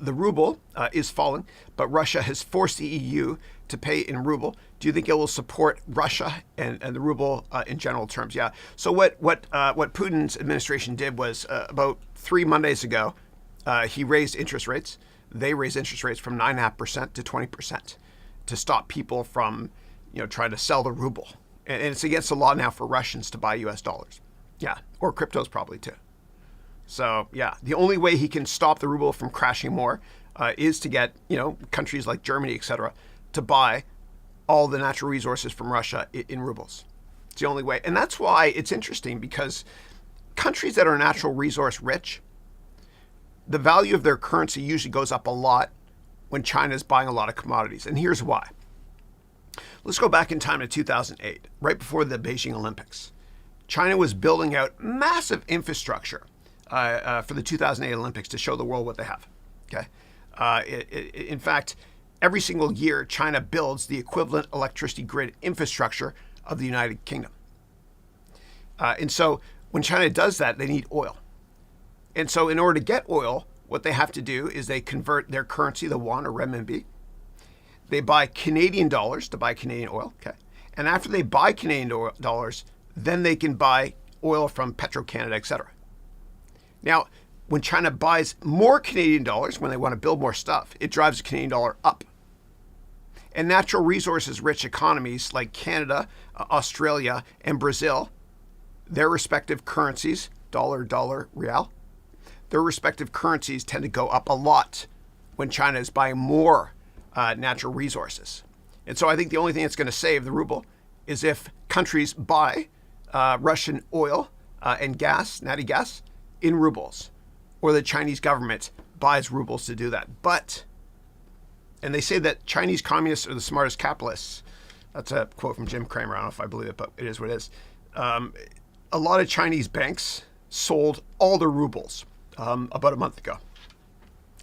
A: the ruble is falling, but Russia has forced the EU to pay in ruble. Do you think it will support Russia and the ruble in general terms? Yeah. So what Putin's administration did was about 3 Mondays ago, he raised interest rates. They raised interest rates from 9.5% to 20% to stop people from, trying to sell the ruble. And it's against the law now for Russians to buy U.S. dollars. Yeah, or cryptos probably too. So yeah, the only way he can stop the ruble from crashing more is to get countries like Germany, etc., to buy all the natural resources from Russia in rubles. It's the only way, and that's why it's interesting, because countries that are natural resource rich, the value of their currency usually goes up a lot when China is buying a lot of commodities, and here's why. Let's go back in time to 2008, right before the Beijing Olympics. China was building out massive infrastructure for the 2008 Olympics to show the world what they have. Okay, in fact, every single year, China builds the equivalent electricity grid infrastructure of the United Kingdom. And so when China does that, they need oil. And so in order to get oil, what they have to do is they convert their currency, the yuan or renminbi. They buy Canadian dollars to buy Canadian oil. Okay, and after they buy Canadian dollars, then they can buy oil from Petro-Canada, etc. Now, when China buys more Canadian dollars, when they want to build more stuff, it drives the Canadian dollar up. And natural resources rich economies like Canada, Australia, and Brazil, their respective currencies, dollar, real, their respective currencies tend to go up a lot when China is buying more natural resources. And so I think the only thing that's going to save the ruble is if countries buy Russian oil and gas, natty gas, in rubles, or the Chinese government buys rubles to do that. And they say that Chinese communists are the smartest capitalists. That's a quote from Jim Cramer. I don't know if I believe it, but it is what it is. A lot of Chinese banks sold all their rubles about a month ago,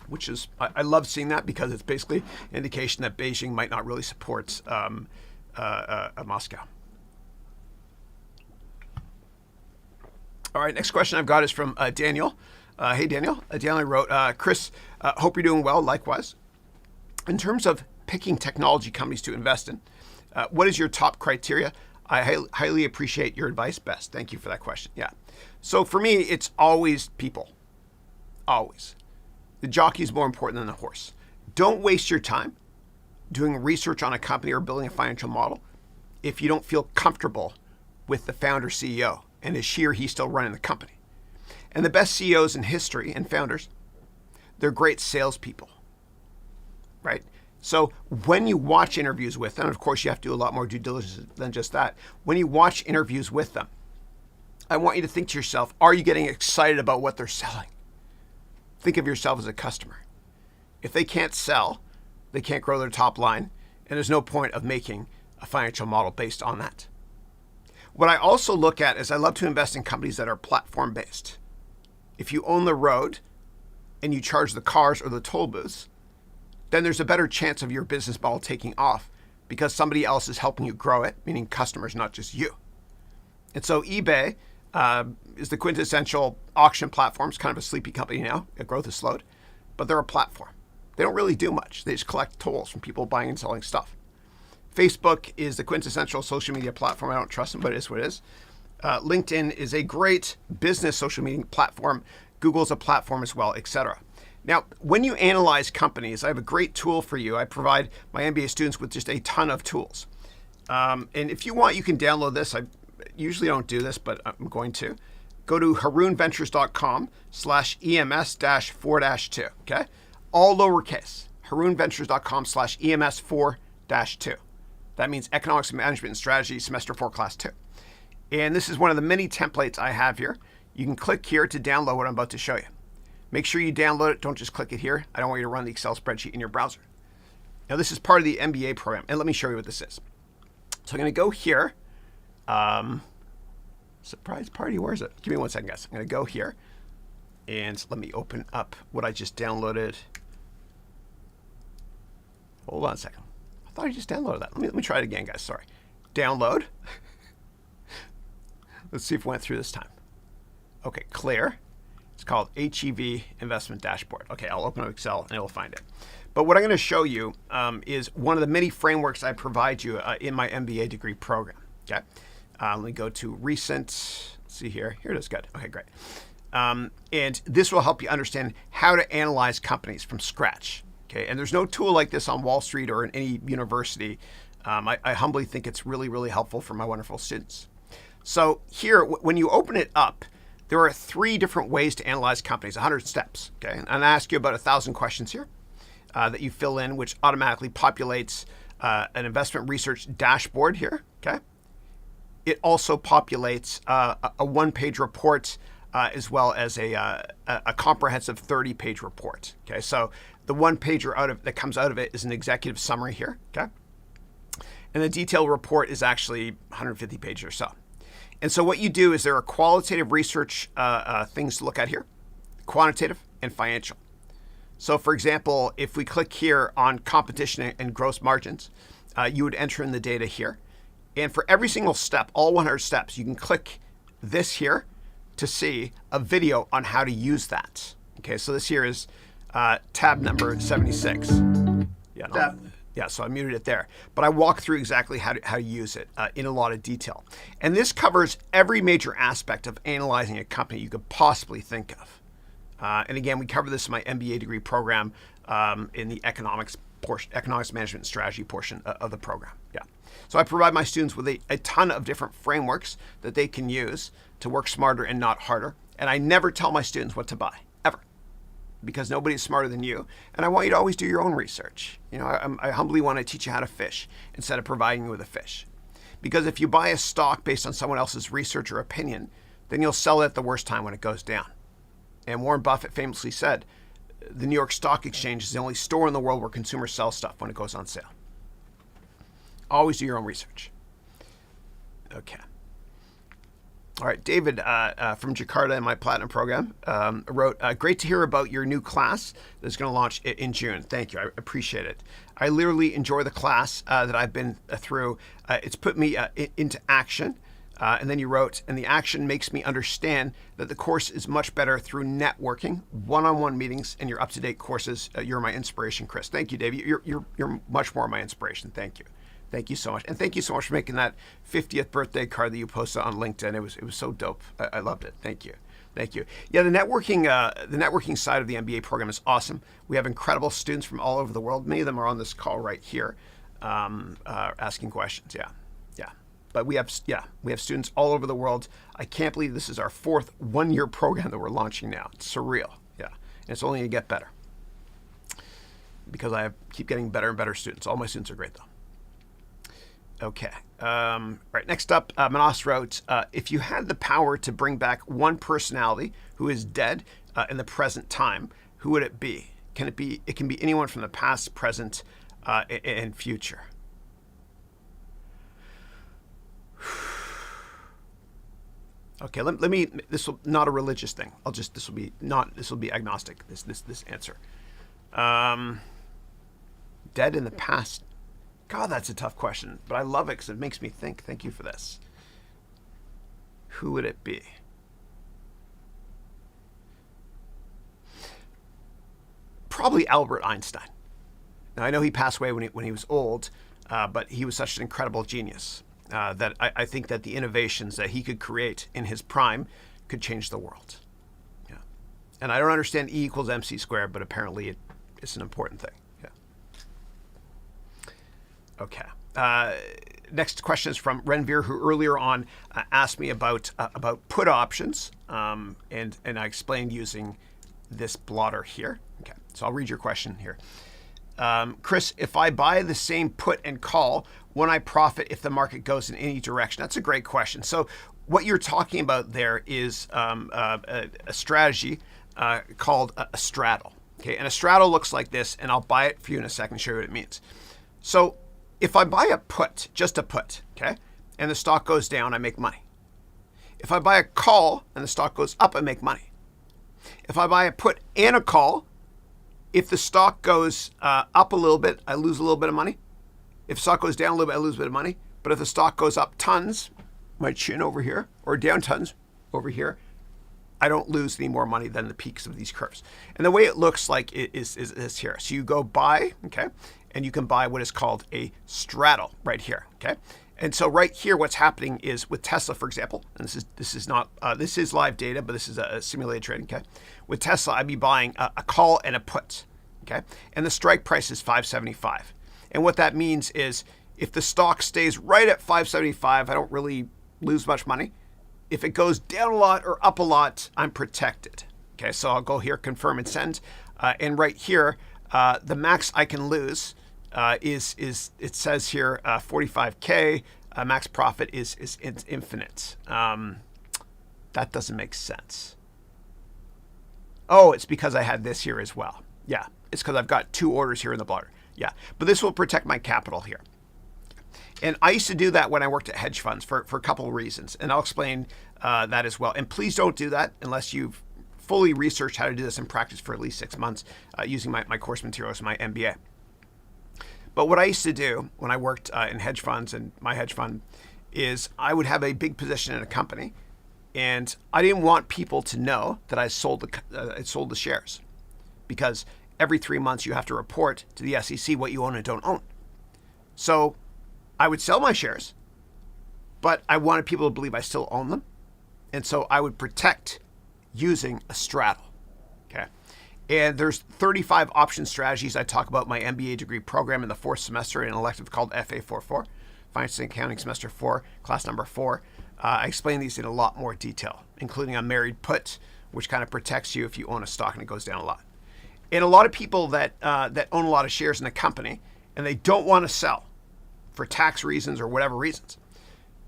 A: which is, I love seeing that, because it's basically an indication that Beijing might not really support Moscow. All right, next question I've got is from Daniel. Hey, Daniel. Daniel wrote, Chris, hope you're doing well, likewise. In terms of picking technology companies to invest in, what is your top criteria? I highly appreciate your advice. Best. Thank you for that question. Yeah. So for me, it's always people. Always. The jockey is more important than the horse. Don't waste your time doing research on a company or building a financial model if you don't feel comfortable with the founder CEO and is she or he still running the company. And the best CEOs in history and founders, they're great salespeople, right? So when you watch interviews with them, of course you have to do a lot more due diligence than just that. When you watch interviews with them, I want you to think to yourself, are you getting excited about what they're selling? Think of yourself as a customer. If they can't sell, they can't grow their top line, and there's no point of making a financial model based on that. What I also look at is I love to invest in companies that are platform-based. If you own the road and you charge the cars or the toll booths, then there's a better chance of your business model taking off because somebody else is helping you grow it, meaning customers, not just you. And so eBay is the quintessential auction platform. It's kind of a sleepy company now. Growth has slowed, but they're a platform. They don't really do much. They just collect tolls from people buying and selling stuff. Facebook is the quintessential social media platform. I don't trust them, but it is what it is. LinkedIn is a great business social media platform. Google's a platform as well, etc. Now, when you analyze companies, I have a great tool for you. I provide my MBA students with just a ton of tools. And if you want, you can download this. I usually don't do this, but I'm going to. Go to harounventures.com/EMS-4-2, okay? All lowercase, harounventures.com/EMS-4-2. That means Economics, Management, and Strategy, Semester 4, Class 2. And this is one of the many templates I have here. You can click here to download what I'm about to show you. Make sure you download it. Don't just click it here. I don't want you to run the Excel spreadsheet in your browser. Now, this is part of the MBA program. And let me show you what this is. So I'm going to go here. Surprise party, where is it? Give me 1 second, guys. I'm going to go here. And let me open up what I just downloaded. Hold on a second. I thought I just downloaded that. Let me try it again, guys. Sorry. Download. Let's see if it went through this time. Okay, clear. It's It's called HEV Investment Dashboard. Okay, I'll open up Excel and it'll find it. But what I'm going to show you is one of the many frameworks I provide you in my MBA degree program. Okay, let me go to recent. Let's see here. Here it is. Good. Okay, great. And this will help you understand how to analyze companies from scratch. Okay, and there's no tool like this on Wall Street or in any university. I humbly think it's really, really helpful for my wonderful students. So here, when you open it up, there are 3 different ways to analyze companies, 100 steps. Okay, and I ask you about 1,000 questions here that you fill in, which automatically populates an investment research dashboard here. Okay, it also populates a one-page report as well as a comprehensive 30-page report. Okay, so the one-pager that comes out of it is an executive summary here. Okay, and the detailed report is actually 150 pages or so. And so what you do is there are qualitative research things to look at here, quantitative and financial. So for example, if we click here on competition and gross margins, you would enter in the data here. And for every single step, all 100 steps, you can click this here to see a video on how to use that. Okay, so this here is tab number 76. Yeah, so I muted it there. But I walk through exactly how to use it in a lot of detail. And this covers every major aspect of analyzing a company you could possibly think of. And again, we cover this in my MBA degree program in the economics management and strategy portion of the program. Yeah. So I provide my students with a ton of different frameworks that they can use to work smarter and not harder. And I never tell my students what to buy, ever, because nobody's smarter than you. And I want you to always do your own research. You know, I humbly want to teach you how to fish instead of providing you with a fish. Because if you buy a stock based on someone else's research or opinion, then you'll sell it at the worst time when it goes down. And Warren Buffett famously said, the New York Stock Exchange is the only store in the world where consumers sell stuff when it goes on sale. Always do your own research. Okay. All right, David from Jakarta in my Platinum program wrote, great to hear about your new class that's going to launch in June. Thank you. I appreciate it. I literally enjoy the class that I've been through. It's put me into action. And then you wrote, and the action makes me understand that the course is much better through networking, one-on-one meetings, and your up-to-date courses. You're my inspiration, Chris. Thank you, Dave. You're much more my inspiration. Thank you. Thank you so much. And thank you so much for making that 50th birthday card that you posted on LinkedIn. It was so dope. I loved it. Thank you. Thank you. Yeah, the networking side of the MBA program is awesome. We have incredible students from all over the world. Many of them are on this call right here asking questions. Yeah. But we have students all over the world. I can't believe this is our 4th one-year program that we're launching now. It's surreal. Yeah. And it's only going to get better because I keep getting better and better students. All my students are great, though. Okay. Right. Next up, Manas wrote, if you had the power to bring back one personality who is dead in the present time, who would it be? It can be anyone from the past, present, and future. Okay, let me. This will not a religious thing. This will be agnostic. This answer. Dead in the past. God, that's a tough question, but I love it because it makes me think. Thank you for this. Who would it be? Probably Albert Einstein. Now I know he passed away when he was old, but he was such an incredible genius. That I think that the innovations that he could create in his prime could change the world. Yeah. And I don't understand E equals MC squared, but apparently it's an important thing. Yeah. Okay. Next question is from Renvir, who earlier on asked me about put options, and I explained using this blotter here. Okay. So I'll read your question here. Chris, if I buy the same put and call, won't I profit if the market goes in any direction? That's a great question. So what you're talking about there is a strategy called a straddle. Okay, and a straddle looks like this, and I'll buy it for you in a second, show you what it means. So if I buy a put, just a put, okay, and the stock goes down, I make money. If I buy a call and the stock goes up, I make money. If I buy a put and a call, if the stock goes up a little bit, I lose a little bit of money. If the stock goes down a little bit, I lose a bit of money. But if the stock goes up tons, my chin over here, or down tons over here, I don't lose any more money than the peaks of these curves. And the way it looks like it is this here. So you go buy, okay, and you can buy what is called a straddle right here, okay. And so right here, what's happening is with Tesla, for example, and this is live data, but this is a simulated trading, okay. With Tesla, I'd be buying a call and a put, okay, and the strike price is 575. And what that means is if the stock stays right at 575, I don't really lose much money. If it goes down a lot or up a lot, I'm protected. Okay, so I'll go here, confirm and send. And right here, the max I can lose is it says here 45K. Max profit is infinite. That doesn't make sense. Oh, it's because I had this here as well. Yeah, it's because I've got 2 orders here in the blotter. Yeah, but this will protect my capital here. And I used to do that when I worked at hedge funds for a couple of reasons. And I'll explain that as well. And please don't do that unless you've fully researched how to do this in practice for at least 6 months using my course materials, my MBA. But what I used to do when I worked in hedge funds and my hedge fund is I would have a big position in a company. And I didn't want people to know that I sold the shares. Because every 3 months you have to report to the SEC what you own and don't own. So I would sell my shares, but I wanted people to believe I still own them. And so I would protect using a straddle, okay? And there's 35 option strategies I talk about in my MBA degree program in the 4th semester in an elective called FA44, Finance and Accounting Semester 4, class number 4. I explain these in a lot more detail, including a married put, which kind of protects you if you own a stock and it goes down a lot. And a lot of people that own a lot of shares in a company and they don't want to sell for tax reasons or whatever reasons,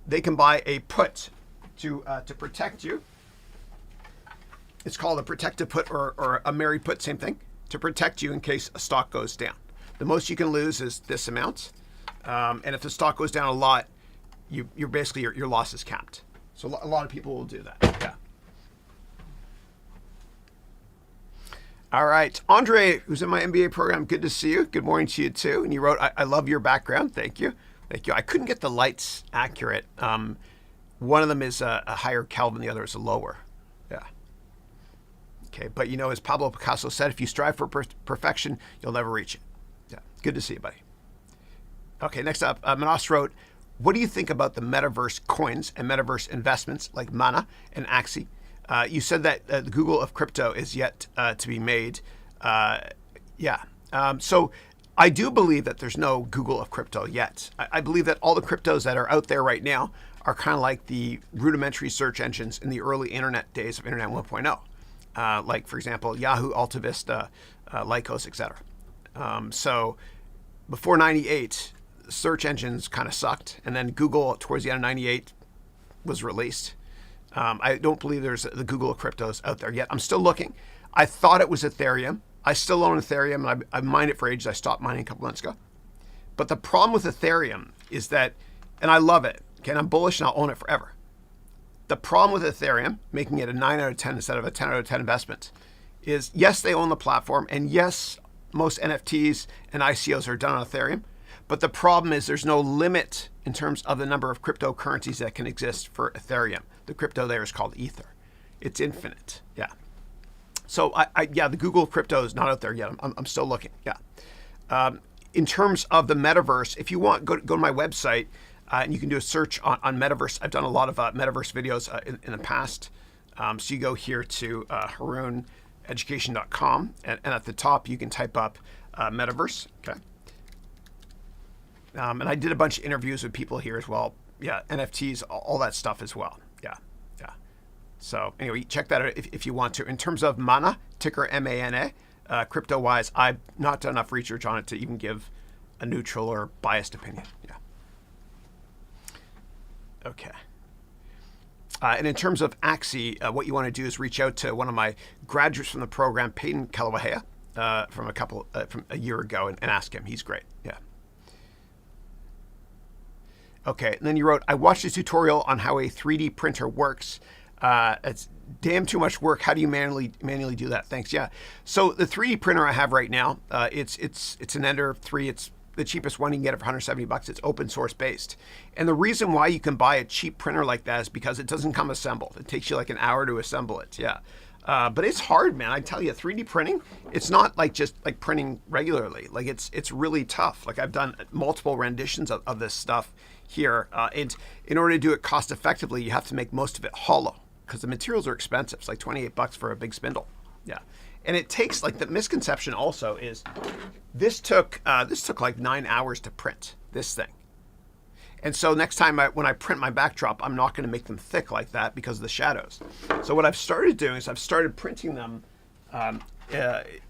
A: they can buy a put to protect you. It's called a protected put or a married put, same thing, to protect you in case a stock goes down. The most you can lose is this amount. And if the stock goes down a lot, you're basically, your loss is capped. So a lot of people will do that, yeah. All right, Andre, who's in my MBA program, good to see you. Good morning to you too. And you wrote, I love your background. Thank you. Thank you. I couldn't get the lights accurate. One of them is a higher Kelvin, the other is a lower. Yeah. Okay, but you know, as Pablo Picasso said, if you strive for perfection, you'll never reach it. Yeah, good to see you, buddy. Okay, next up, Manas wrote, what do you think about the Metaverse coins and Metaverse investments like Mana and Axie? You said that the Google of crypto is yet to be made. So I do believe that there's no Google of crypto yet. I believe that all the cryptos that are out there right now are kind of like the rudimentary search engines in the early internet days of Internet 1.0. Like, for example, Yahoo, Alta Vista, Lycos, etc. So before 98, search engines kind of sucked. And then Google, towards the end of 98, was released. I don't believe there's the Google of cryptos out there yet. I'm still looking. I thought it was Ethereum. I still own Ethereum, and I've mined it for ages. I stopped mining a couple months ago. But the problem with Ethereum is that, and I love it, okay, and I'm bullish and I'll own it forever. The problem with Ethereum, making it a 9 out of 10 instead of a 10 out of 10 investment, is yes, they own the platform, and yes, most NFTs and ICOs are done on Ethereum. But the problem is there's no limit in terms of the number of cryptocurrencies that can exist for Ethereum. The crypto there is called Ether. It's infinite. Yeah. So the Google of crypto is not out there yet. I'm still looking. Yeah. In terms of the Metaverse, if you want, go to my website and you can do a search on Metaverse. I've done a lot of Metaverse videos in the past. So you go here to HarounEducation.com and at the top you can type up Metaverse. Okay. And I did a bunch of interviews with people here as well. Yeah, NFTs, all that stuff as well. Yeah. So anyway, check that out if you want to. In terms of Mana, ticker MANA, crypto-wise, I've not done enough research on it to even give a neutral or biased opinion. Yeah. Okay. And in terms of Axie, what you want to do is reach out to one of my graduates from the program, Peyton Kalawahea, from a year ago, and ask him. He's great. Yeah. Okay, and then you wrote, I watched a tutorial on how a 3D printer works. It's damn too much work. How do you manually do that? Thanks. Yeah. So the 3D printer I have right now, it's an Ender 3. It's the cheapest one you can get it for $170. It's open source based. And the reason why you can buy a cheap printer like that is because it doesn't come assembled. It takes you like an hour to assemble it. Yeah. But it's hard, man. I tell you, 3D printing, it's not like just like printing regularly. Like it's really tough. Like I've done multiple renditions of this stuff here. And in order to do it cost effectively, you have to make most of it hollow because the materials are expensive. It's like $28 for a big spindle. Yeah. And it takes, like, the misconception also is this took like 9 hours to print this thing. And so next time when I print my backdrop, I'm not going to make them thick like that because of the shadows. So what I've started doing is I've started printing them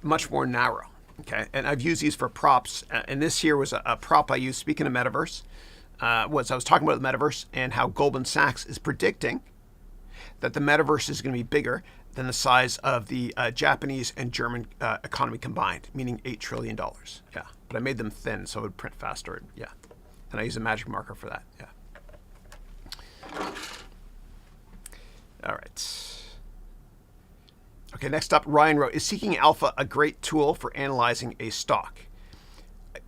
A: much more narrow. Okay, and I've used these for props. And this here was a prop I used. Speaking of Metaverse, I was talking about the Metaverse and how Goldman Sachs is predicting that the Metaverse is going to be bigger than the size of the Japanese and German economy combined, meaning $8 trillion. Yeah, but I made them thin so it would print faster. Yeah, and I use a magic marker for that. Yeah. All right. Okay, next up, Ryan wrote, is Seeking Alpha a great tool for analyzing a stock?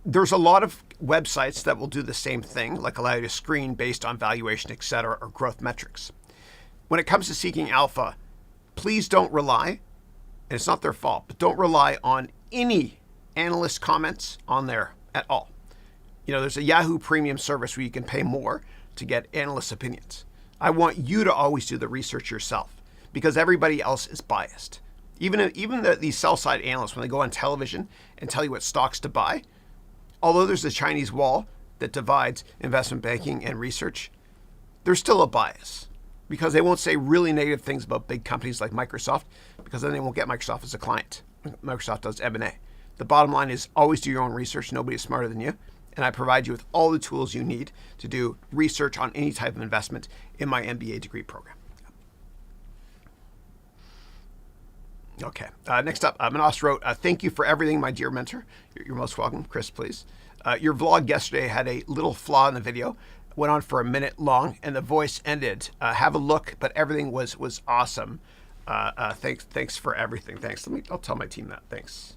A: There's a lot of websites that will do the same thing, like allow you to screen based on valuation, et cetera, or growth metrics. When it comes to Seeking Alpha, please don't rely, and it's not their fault, but don't rely on any analyst comments on there at all. You know, there's a Yahoo premium service where you can pay more to get analyst opinions. I want you to always do the research yourself because everybody else is biased. Even these sell-side analysts, when they go on television and tell you what stocks to buy, although there's a Chinese wall that divides investment banking and research, there's still a bias. Because they won't say really negative things about big companies like Microsoft, because then they won't get Microsoft as a client. Microsoft does M&A. The bottom line is always do your own research. Nobody is smarter than you. And I provide you with all the tools you need to do research on any type of investment in my MBA degree program. Okay, next up, Manas wrote, thank you for everything, my dear mentor. You're most welcome. Chris, please. Your vlog yesterday had a little flaw in the video. Went on for a minute long and the voice ended. Have a look, but everything was awesome. Thanks for everything. Thanks. I'll tell my team that. Thanks.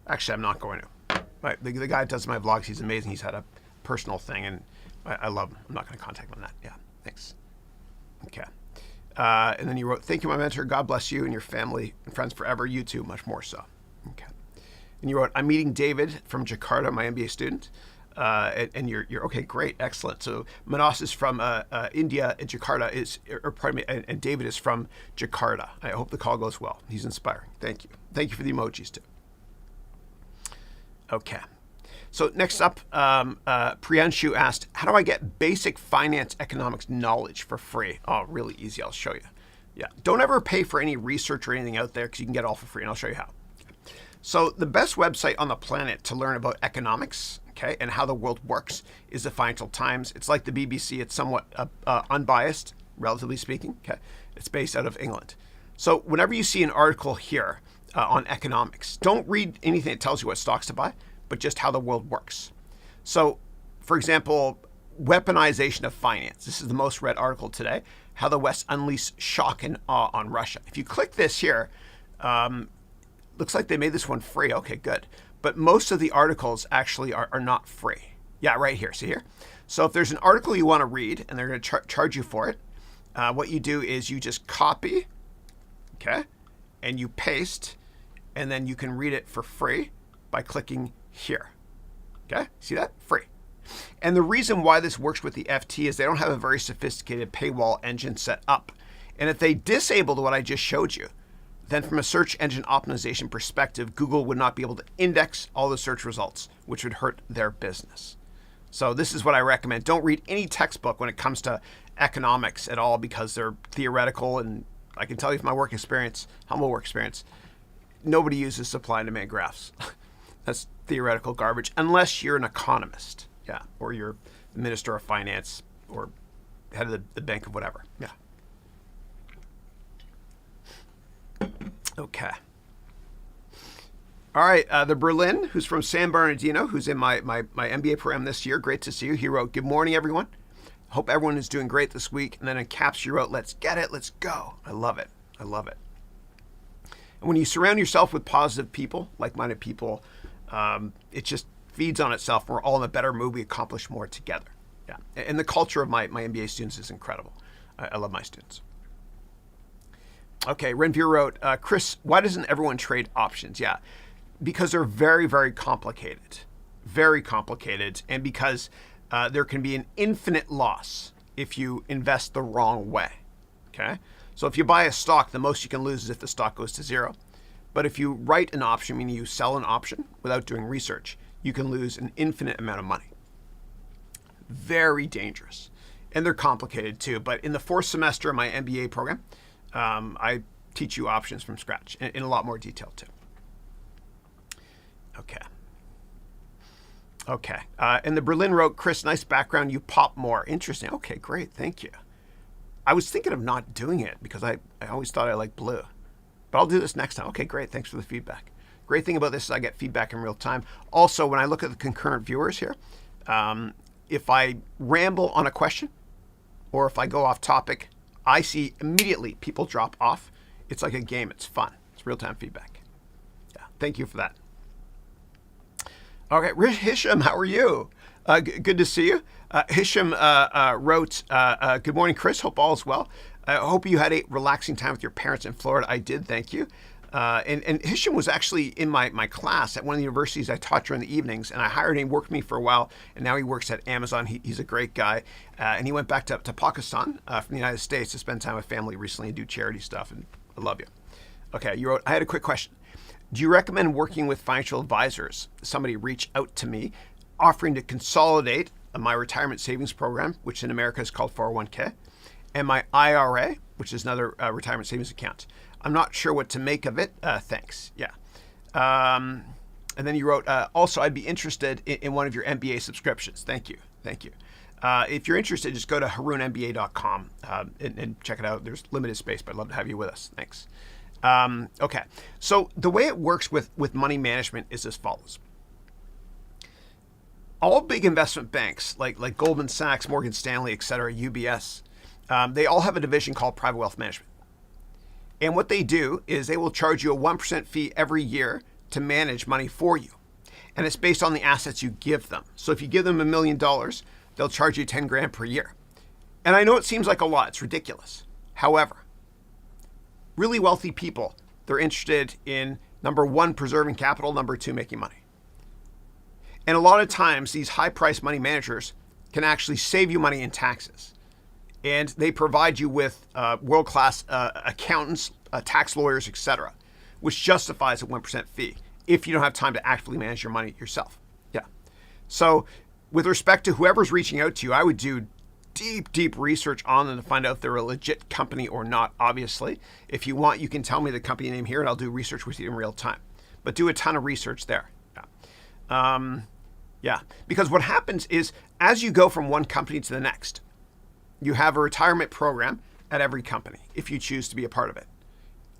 A: Actually, I'm not going to. The guy that does my vlogs, he's amazing. He's had a personal thing and I love him. I'm not going to contact him on that. Yeah, thanks. Okay. And then he wrote, thank you, my mentor. God bless you and your family and friends forever. You too, much more so. Okay. And you wrote, I'm meeting David from Jakarta, my MBA student. And you're okay, great, excellent. So Manas is from India, and Jakarta pardon me, and David is from Jakarta. I hope the call goes well. He's inspiring. Thank you. Thank you for the emojis too. Okay. So next up, Priyanshu asked, how do I get basic finance economics knowledge for free? Oh, really easy. I'll show you. Yeah. Don't ever pay for any research or anything out there because you can get it all for free, and I'll show you how. So the best website on the planet to learn about economics, okay, and how the world works is the Financial Times. It's like the BBC. It's somewhat unbiased, relatively speaking. Okay, it's based out of England. So whenever you see an article here on economics, don't read anything that tells you what stocks to buy, but just how the world works. So, for example, weaponization of finance. This is the most read article today. How the West unleashed shock and awe on Russia. If you click this here, looks like they made this one free. Okay, good. But most of the articles actually are not free. Yeah, right here. See here? So if there's an article you want to read and they're going to charge you for it, what you do is you just copy, okay, and you paste, and then you can read it for free by clicking here. Okay, see that? Free. And the reason why this works with the FT is they don't have a very sophisticated paywall engine set up. And if they disabled what I just showed you, then from a search engine optimization perspective, Google would not be able to index all the search results, which would hurt their business. So this is what I recommend. Don't read any textbook when it comes to economics at all because they're theoretical. And I can tell you from my work experience, humble work experience, nobody uses supply and demand graphs. That's theoretical garbage unless you're an economist, yeah, or you're the minister of finance or head of the bank of whatever, yeah. Okay. All right, the Berlin, who's from San Bernardino, who's in my MBA program this year. Great to see you. He wrote, good morning, everyone. Hope everyone is doing great this week. And then in caps, he wrote, let's get it, let's go. I love it. I love it. And when you surround yourself with positive people, like-minded people, it just feeds on itself. We're all in a better mood. We accomplish more together. Yeah. And the culture of my MBA students is incredible. I love my students. Okay, Renvir wrote, Chris, why doesn't everyone trade options? Yeah, because they're very, very complicated. Very complicated. And because there can be an infinite loss if you invest the wrong way. Okay? So if you buy a stock, the most you can lose is if the stock goes to zero. But if you write an option, meaning you sell an option without doing research, you can lose an infinite amount of money. Very dangerous. And they're complicated too. But in the 4th semester of my MBA program, I teach you options from scratch in a lot more detail too. Okay. And the Berlin wrote, Chris, nice background. You pop more. Interesting. Okay, great. Thank you. I was thinking of not doing it because I always thought I liked blue. But I'll do this next time. Okay, great. Thanks for the feedback. Great thing about this is I get feedback in real time. Also, when I look at the concurrent viewers here, if I ramble on a question or if I go off topic, I see immediately people drop off. It's like a game. It's fun. It's real-time feedback. Yeah, thank you for that. Okay, Hisham, how are you? Good to see you. Hisham wrote, good morning, Chris. Hope all is well. I hope you had a relaxing time with your parents in Florida. I did, thank you. And Hisham was actually in my class at one of the universities I taught during the evenings, and I hired him, worked with me for a while, and now he works at Amazon. He's a great guy. And he went back to Pakistan from the United States to spend time with family recently and do charity stuff, and I love you. Okay, you wrote, I had a quick question. Do you recommend working with financial advisors? Somebody reached out to me offering to consolidate my retirement savings program, which in America is called 401k, and my IRA, which is another retirement savings account. I'm not sure what to make of it. Thanks. Yeah. And then you wrote, also, I'd be interested in one of your MBA subscriptions. Thank you. Thank you. If you're interested, just go to harounmba.com and check it out. There's limited space, but I'd love to have you with us. Thanks. Okay. So the way it works with money management is as follows. All big investment banks like Goldman Sachs, Morgan Stanley, et cetera, UBS, they all have a division called private wealth management. And what they do is they will charge you a 1% fee every year to manage money for you. And it's based on the assets you give them. So if you give them $1 million, they'll charge you 10 grand per year. And I know it seems like a lot, it's ridiculous. However, really wealthy people, they're interested in, number one, preserving capital, number two, making money. And a lot of times these high-priced money managers can actually save you money in taxes. And they provide you with world-class accountants, tax lawyers, etc., which justifies a 1% fee if you don't have time to actively manage your money yourself. Yeah. So with respect to whoever's reaching out to you, I would do deep research on them to find out if they're a legit company or not, obviously. If you want, you can tell me the company name here and I'll do research with you in real time. But do a ton of research there. Yeah. Because what happens is as you go from one company to the next, you have a retirement program at every company if you choose to be a part of it.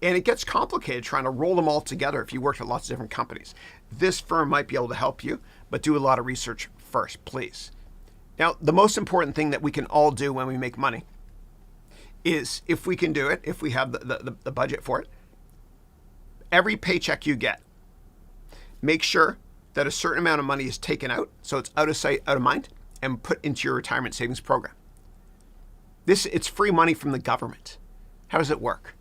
A: And it gets complicated trying to roll them all together if you work at lots of different companies. This firm might be able to help you, but do a lot of research first, please. Now, the most important thing that we can all do when we make money is, if we can do it, if we have the budget for it, every paycheck you get, make sure that a certain amount of money is taken out, so it's out of sight, out of mind, and put into your retirement savings program. It's free money from the government. How does it work?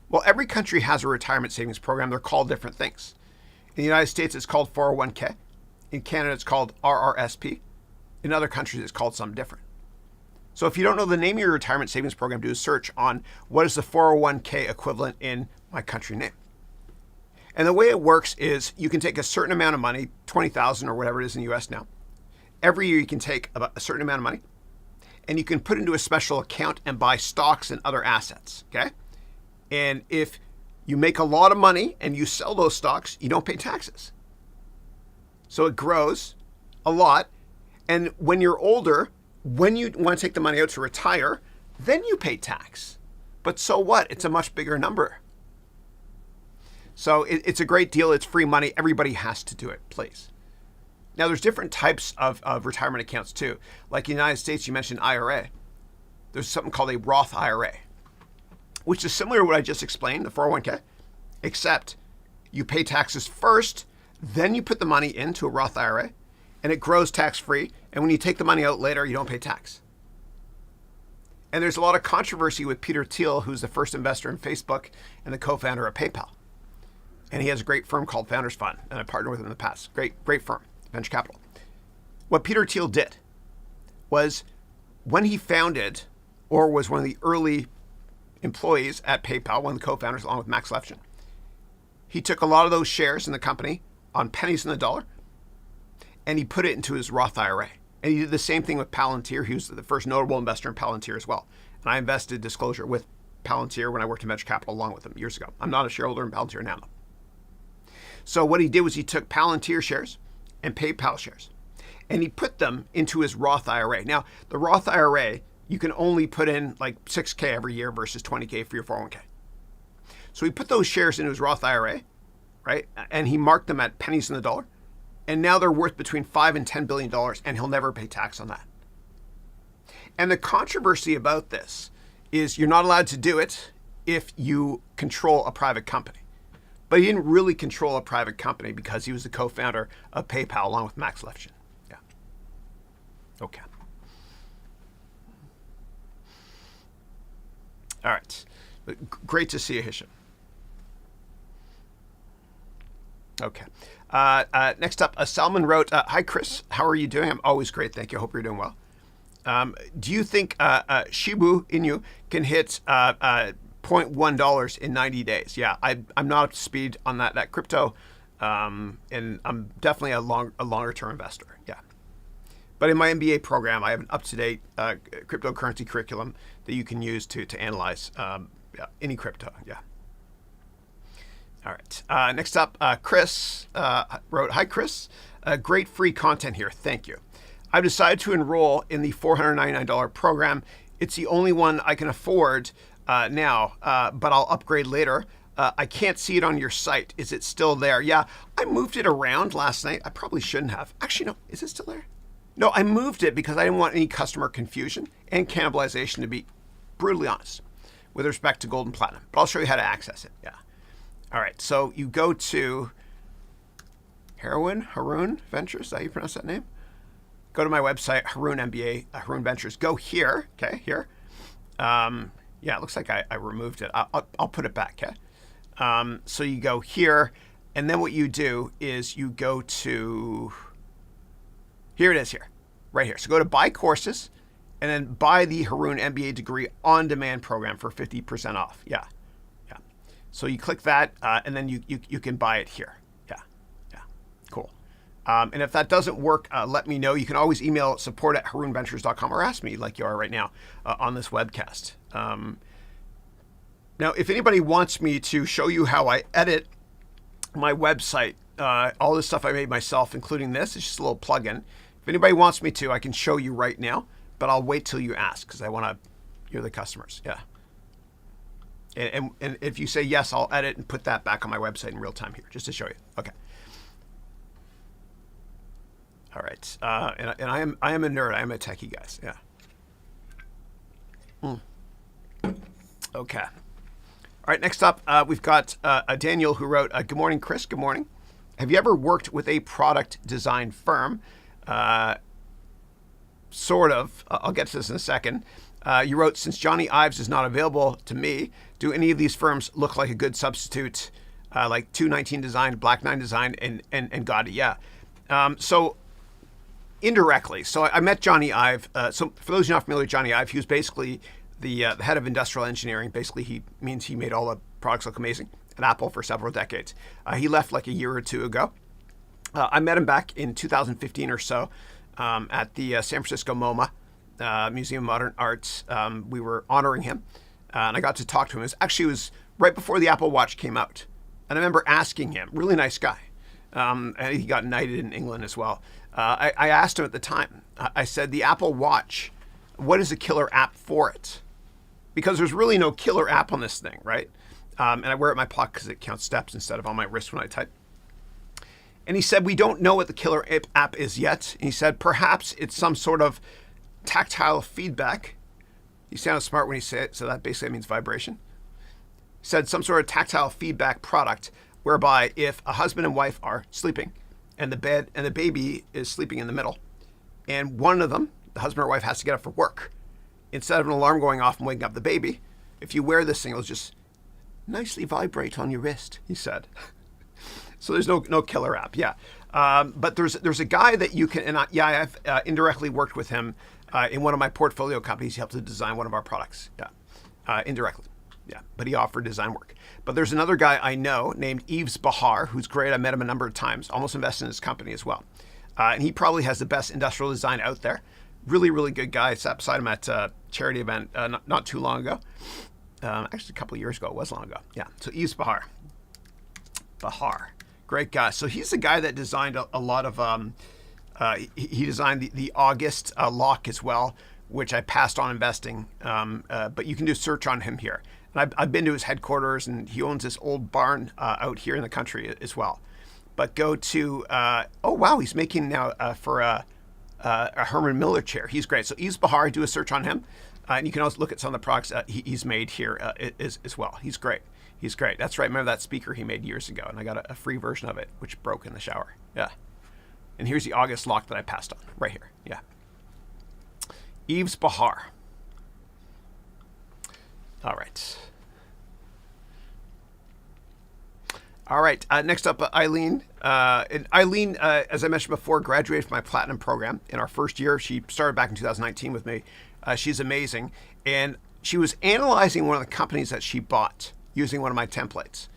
A: Well, every country has a retirement savings program. They're called different things. In the United States, it's called 401k. In Canada, it's called RRSP. In other countries, it's called something different. So if you don't know the name of your retirement savings program, do a search on what is the 401k equivalent in my country name. And the way it works is you can take a certain amount of money, 20,000 or whatever it is in the US now. Every year you can take about a certain amount of money and you can put into a special account and buy stocks and other assets, okay? And if you make a lot of money and you sell those stocks, you don't pay taxes. So it grows a lot. And when you're older, when you want to take the money out to retire, then you pay tax. But so what? It's a much bigger number. So it's a great deal. It's free money. Everybody has to do it, please. Now, there's different types of retirement accounts too. Like in the United States, you mentioned IRA. There's something called a Roth IRA, which is similar to what I just explained, the 401k, except you pay taxes first, Then you put the money into a Roth IRA, and it grows tax-free. And when you take the money out later, you don't pay tax. And there's a lot of controversy with Peter Thiel, who's the first investor in Facebook and the co-founder of PayPal. And he has a great firm called Founders Fund, and I partnered with him in the past. Great firm, venture capital. What Peter Thiel did was, when he founded, or was one of the early employees at PayPal, one of the co-founders along with Max Levchin, he took a lot of those shares in the company on pennies in the dollar, and he put it into his Roth IRA. And he did the same thing with Palantir. He was the first notable investor in Palantir as well. And I invested, disclosure, with Palantir when I worked in venture capital along with him years ago. I'm not a shareholder in Palantir now. So what he did was he took Palantir shares and PayPal shares, and he put them into his Roth IRA. Now, the Roth IRA, you can only put in like $6K every year versus $20K for your 401k. So he put those shares into his Roth IRA, right? And he marked them at pennies in the dollar. And now they're worth between $5 and $10 billion, and he'll never pay tax on that. And the controversy about this is you're not allowed to do it if you control a private company. But he didn't really control a private company because he was the co-founder of PayPal along with Max Levchin. Yeah. Okay. All right. Great to see you, Hisham. Okay. Next up, Salman wrote, hi, Chris. How are you doing? I'm always great. Thank you. I hope you're doing well. Do you think Shibu Inu can hit $0.1 in 90 days? Yeah, I'm not up to speed on that crypto, and I'm definitely a longer-term investor. Yeah. But in my MBA program, I have an up-to-date cryptocurrency curriculum that you can use to analyze any crypto. Yeah. All right. Next up, Chris wrote, hi, Chris. Great free content here. Thank you. I've decided to enroll in the $499 program. It's the only one I can afford now, but I'll upgrade later. I can't see it on your site. Is it still there? Yeah, I moved it around last night. I probably shouldn't have. Actually, no. Is it still there? No, I moved it because I didn't want any customer confusion and cannibalization, to be brutally honest, with respect to gold and platinum. But I'll show you how to access it. Yeah. All right, so you go to Haroun Ventures, is that how you pronounce that name? Go to my website, Haroun MBA, Haroun Ventures. Go here, okay, here. Yeah, it looks like I removed it. I'll put it back, okay? So you go here, and then what you do is you go to, here it is here, right here. So go to buy courses, and then buy the Haroun MBA Degree On Demand Program for 50% off, yeah. So you click that, and then you can buy it here. Yeah, cool. And if that doesn't work, let me know. You can always email support@harounventures.com or ask me like you are right now on this webcast. Now, if anybody wants me to show you how I edit my website, all this stuff I made myself, including this, it's just a little plugin. If anybody wants me to, I can show you right now, but I'll wait till you ask because I want to hear the customers. Yeah. And if you say yes, I'll edit and put that back on my website in real time here, just to show you. Okay. All right. And I am a nerd. I am a techie, guys. Yeah. Okay. All right. Next up, we've got Daniel who wrote, "Good morning, Chris. Good morning. Have you ever worked with a product design firm?" Sort of. I'll get to this in a second. You wrote, "Since Johnny Ives is not available to me, do any of these firms look like a good substitute, like 219 Design, Black 9 Design, and Gaudi?" Yeah. So indirectly. So I met Johnny Ive. So for those who are not familiar with Johnny Ive, he was basically the head of industrial engineering. Basically, he means he made all the products look amazing at Apple for several decades. He left like a year or two ago. I met him back in 2015 or so at the San Francisco MoMA. Museum of Modern Arts. We were honoring him, and I got to talk to him. It was right before the Apple Watch came out, and I remember asking him, really nice guy, and he got knighted in England as well. I asked him at the time, I said, the Apple Watch, what is a killer app for it? Because there's really no killer app on this thing, right? And I wear it in my pocket because it counts steps instead of on my wrist when I type. And he said, we don't know what the killer app is yet. And he said, perhaps it's some sort of tactile feedback. He sounded smart when he said it, so that basically means vibration. He said some sort of tactile feedback product whereby if a husband and wife are sleeping and the baby is sleeping in the middle, and one of them, the husband or wife, has to get up for work, instead of an alarm going off and waking up the baby, if you wear this thing, it'll just nicely vibrate on your wrist, he said. So there's no killer app, yeah. But there's a guy that you can, and I've indirectly worked with him in one of my portfolio companies. He helped to design one of our products, yeah, indirectly, yeah. But he offered design work. But there's another guy I know named Yves Bahar, who's great. I met him a number of times, almost invested in his company as well. And he probably has the best industrial design out there. Really, really good guy. I sat beside him at a charity event not too long ago. Actually, a couple of years ago. It was long ago. Yeah. So Yves Bahar. Great guy. So he's the guy that designed a lot of, he designed the August lock as well, which I passed on investing. But you can do a search on him here. And I've been to his headquarters, and he owns this old barn out here in the country as well. But go to, oh wow, he's making now for a Herman Miller chair. He's great. So Yves Bahar, do a search on him. And you can also look at some of the products he's made here as well. He's great. He's great. That's right. Remember that speaker he made years ago, and I got a free version of it, which broke in the shower. Yeah. And here's the August lock that I passed on right here. Yeah. Yves Bahar. All right. All right. Next up, Eileen. And Eileen, as I mentioned before, graduated from my Platinum program in our first year. She started back in 2019 with me. She's amazing. And she was analyzing one of the companies that she bought using one of my templates.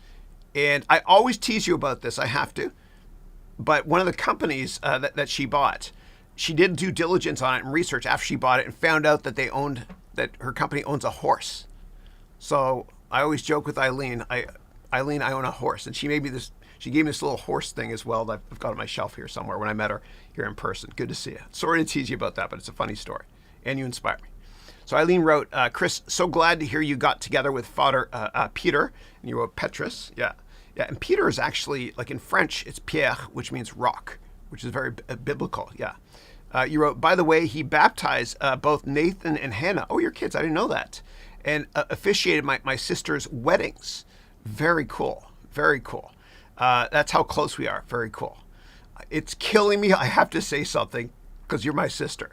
A: And I always tease you about this. I have to. But one of the companies that she bought, she did due diligence on it and research after she bought it and found out that her company owns a horse. So I always joke with Eileen, Eileen, I own a horse. And she gave me this little horse thing as well that I've got on my shelf here somewhere when I met her here in person. Good to see you. Sorry to tease you about that, but it's a funny story. And you inspire me. So Eileen wrote, Chris, so glad to hear you got together with Father Peter. And you wrote Petrus. Yeah. Yeah. And Peter is actually, like in French, it's Pierre, which means rock, which is very biblical. Yeah. You wrote, by the way, he baptized both Nathan and Hannah. Oh, your kids. I didn't know that. And officiated my sister's weddings. Very cool. Very cool. That's how close we are. Very cool. It's killing me. I have to say something because you're my sister.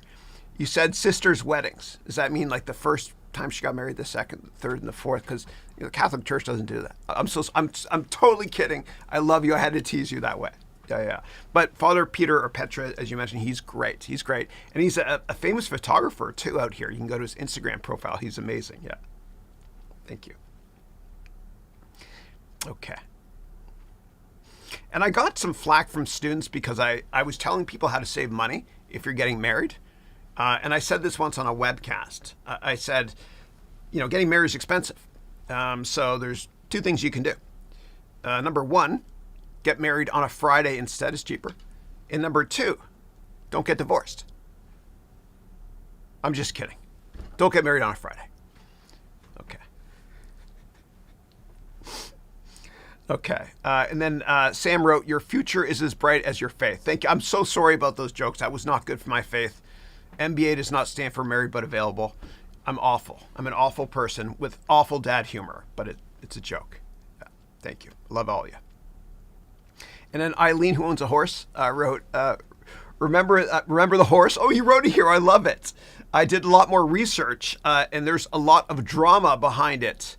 A: You said sister's weddings. Does that mean like the first time she got married, the second, the third, and the fourth? Because the Catholic Church doesn't do that. I'm totally kidding. I love you. I had to tease you that way. Yeah. But Father Peter, or Petra, as you mentioned, he's great. He's great. And he's a famous photographer too out here. You can go to his Instagram profile. He's amazing. Yeah. Thank you. Okay. And I got some flack from students because I was telling people how to save money if you're getting married. And I said this once on a webcast. I said, getting married is expensive. So there's two things you can do. Number one, get married on a Friday instead, is cheaper. And number two, don't get divorced. I'm just kidding. Don't get married on a Friday. Okay. And then Sam wrote, your future is as bright as your faith. Thank you. I'm so sorry about those jokes. That was not good for my faith. MBA does not stand for married but available. I'm awful. I'm an awful person with awful dad humor, but it's a joke. Yeah. Thank you. Love all of you. And then Eileen, who owns a horse, wrote, remember the horse? Oh, you wrote it here. I love it. I did a lot more research, and there's a lot of drama behind it.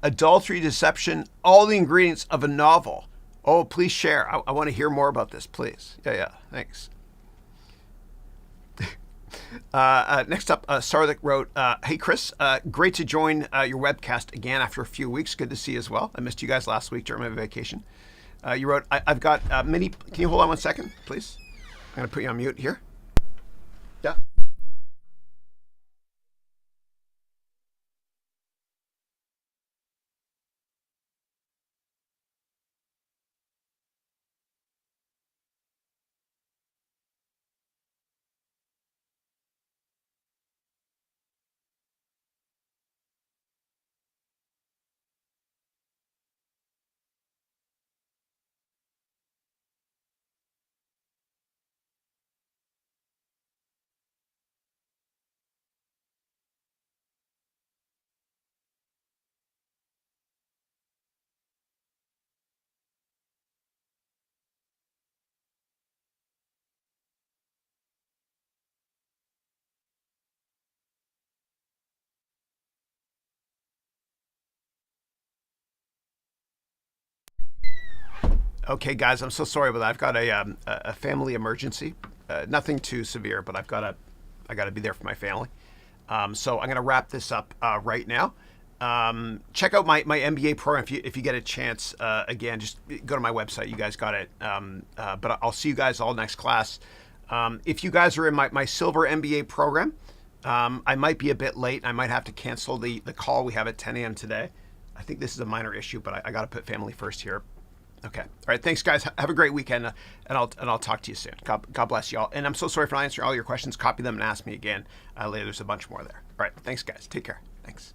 A: Adultery, deception, all the ingredients of a novel. Oh, please share. I want to hear more about this, please. Yeah. Thanks. Next up, Sarlik wrote, hey, Chris, great to join your webcast again after a few weeks. Good to see you as well. I missed you guys last week during my vacation. You wrote, I've got many. Can you hold on 1 second, please? I'm going to put you on mute here. Yeah. Okay, guys, I'm so sorry about that. I've got a family emergency. Nothing too severe, but I got to be there for my family. So I'm going to wrap this up right now. Check out my MBA program if you get a chance. Again, just go to my website. You guys got it. But I'll see you guys all next class. If you guys are in my silver MBA program, I might be a bit late. I might have to cancel the call we have at 10 a.m. today. I think this is a minor issue, but I got to put family first here. Okay. All right. Thanks, guys. Have a great weekend, and I'll talk to you soon. God bless you all. And I'm so sorry for not answering all your questions. Copy them and ask me again later. There's a bunch more there. All right. Thanks, guys. Take care. Thanks.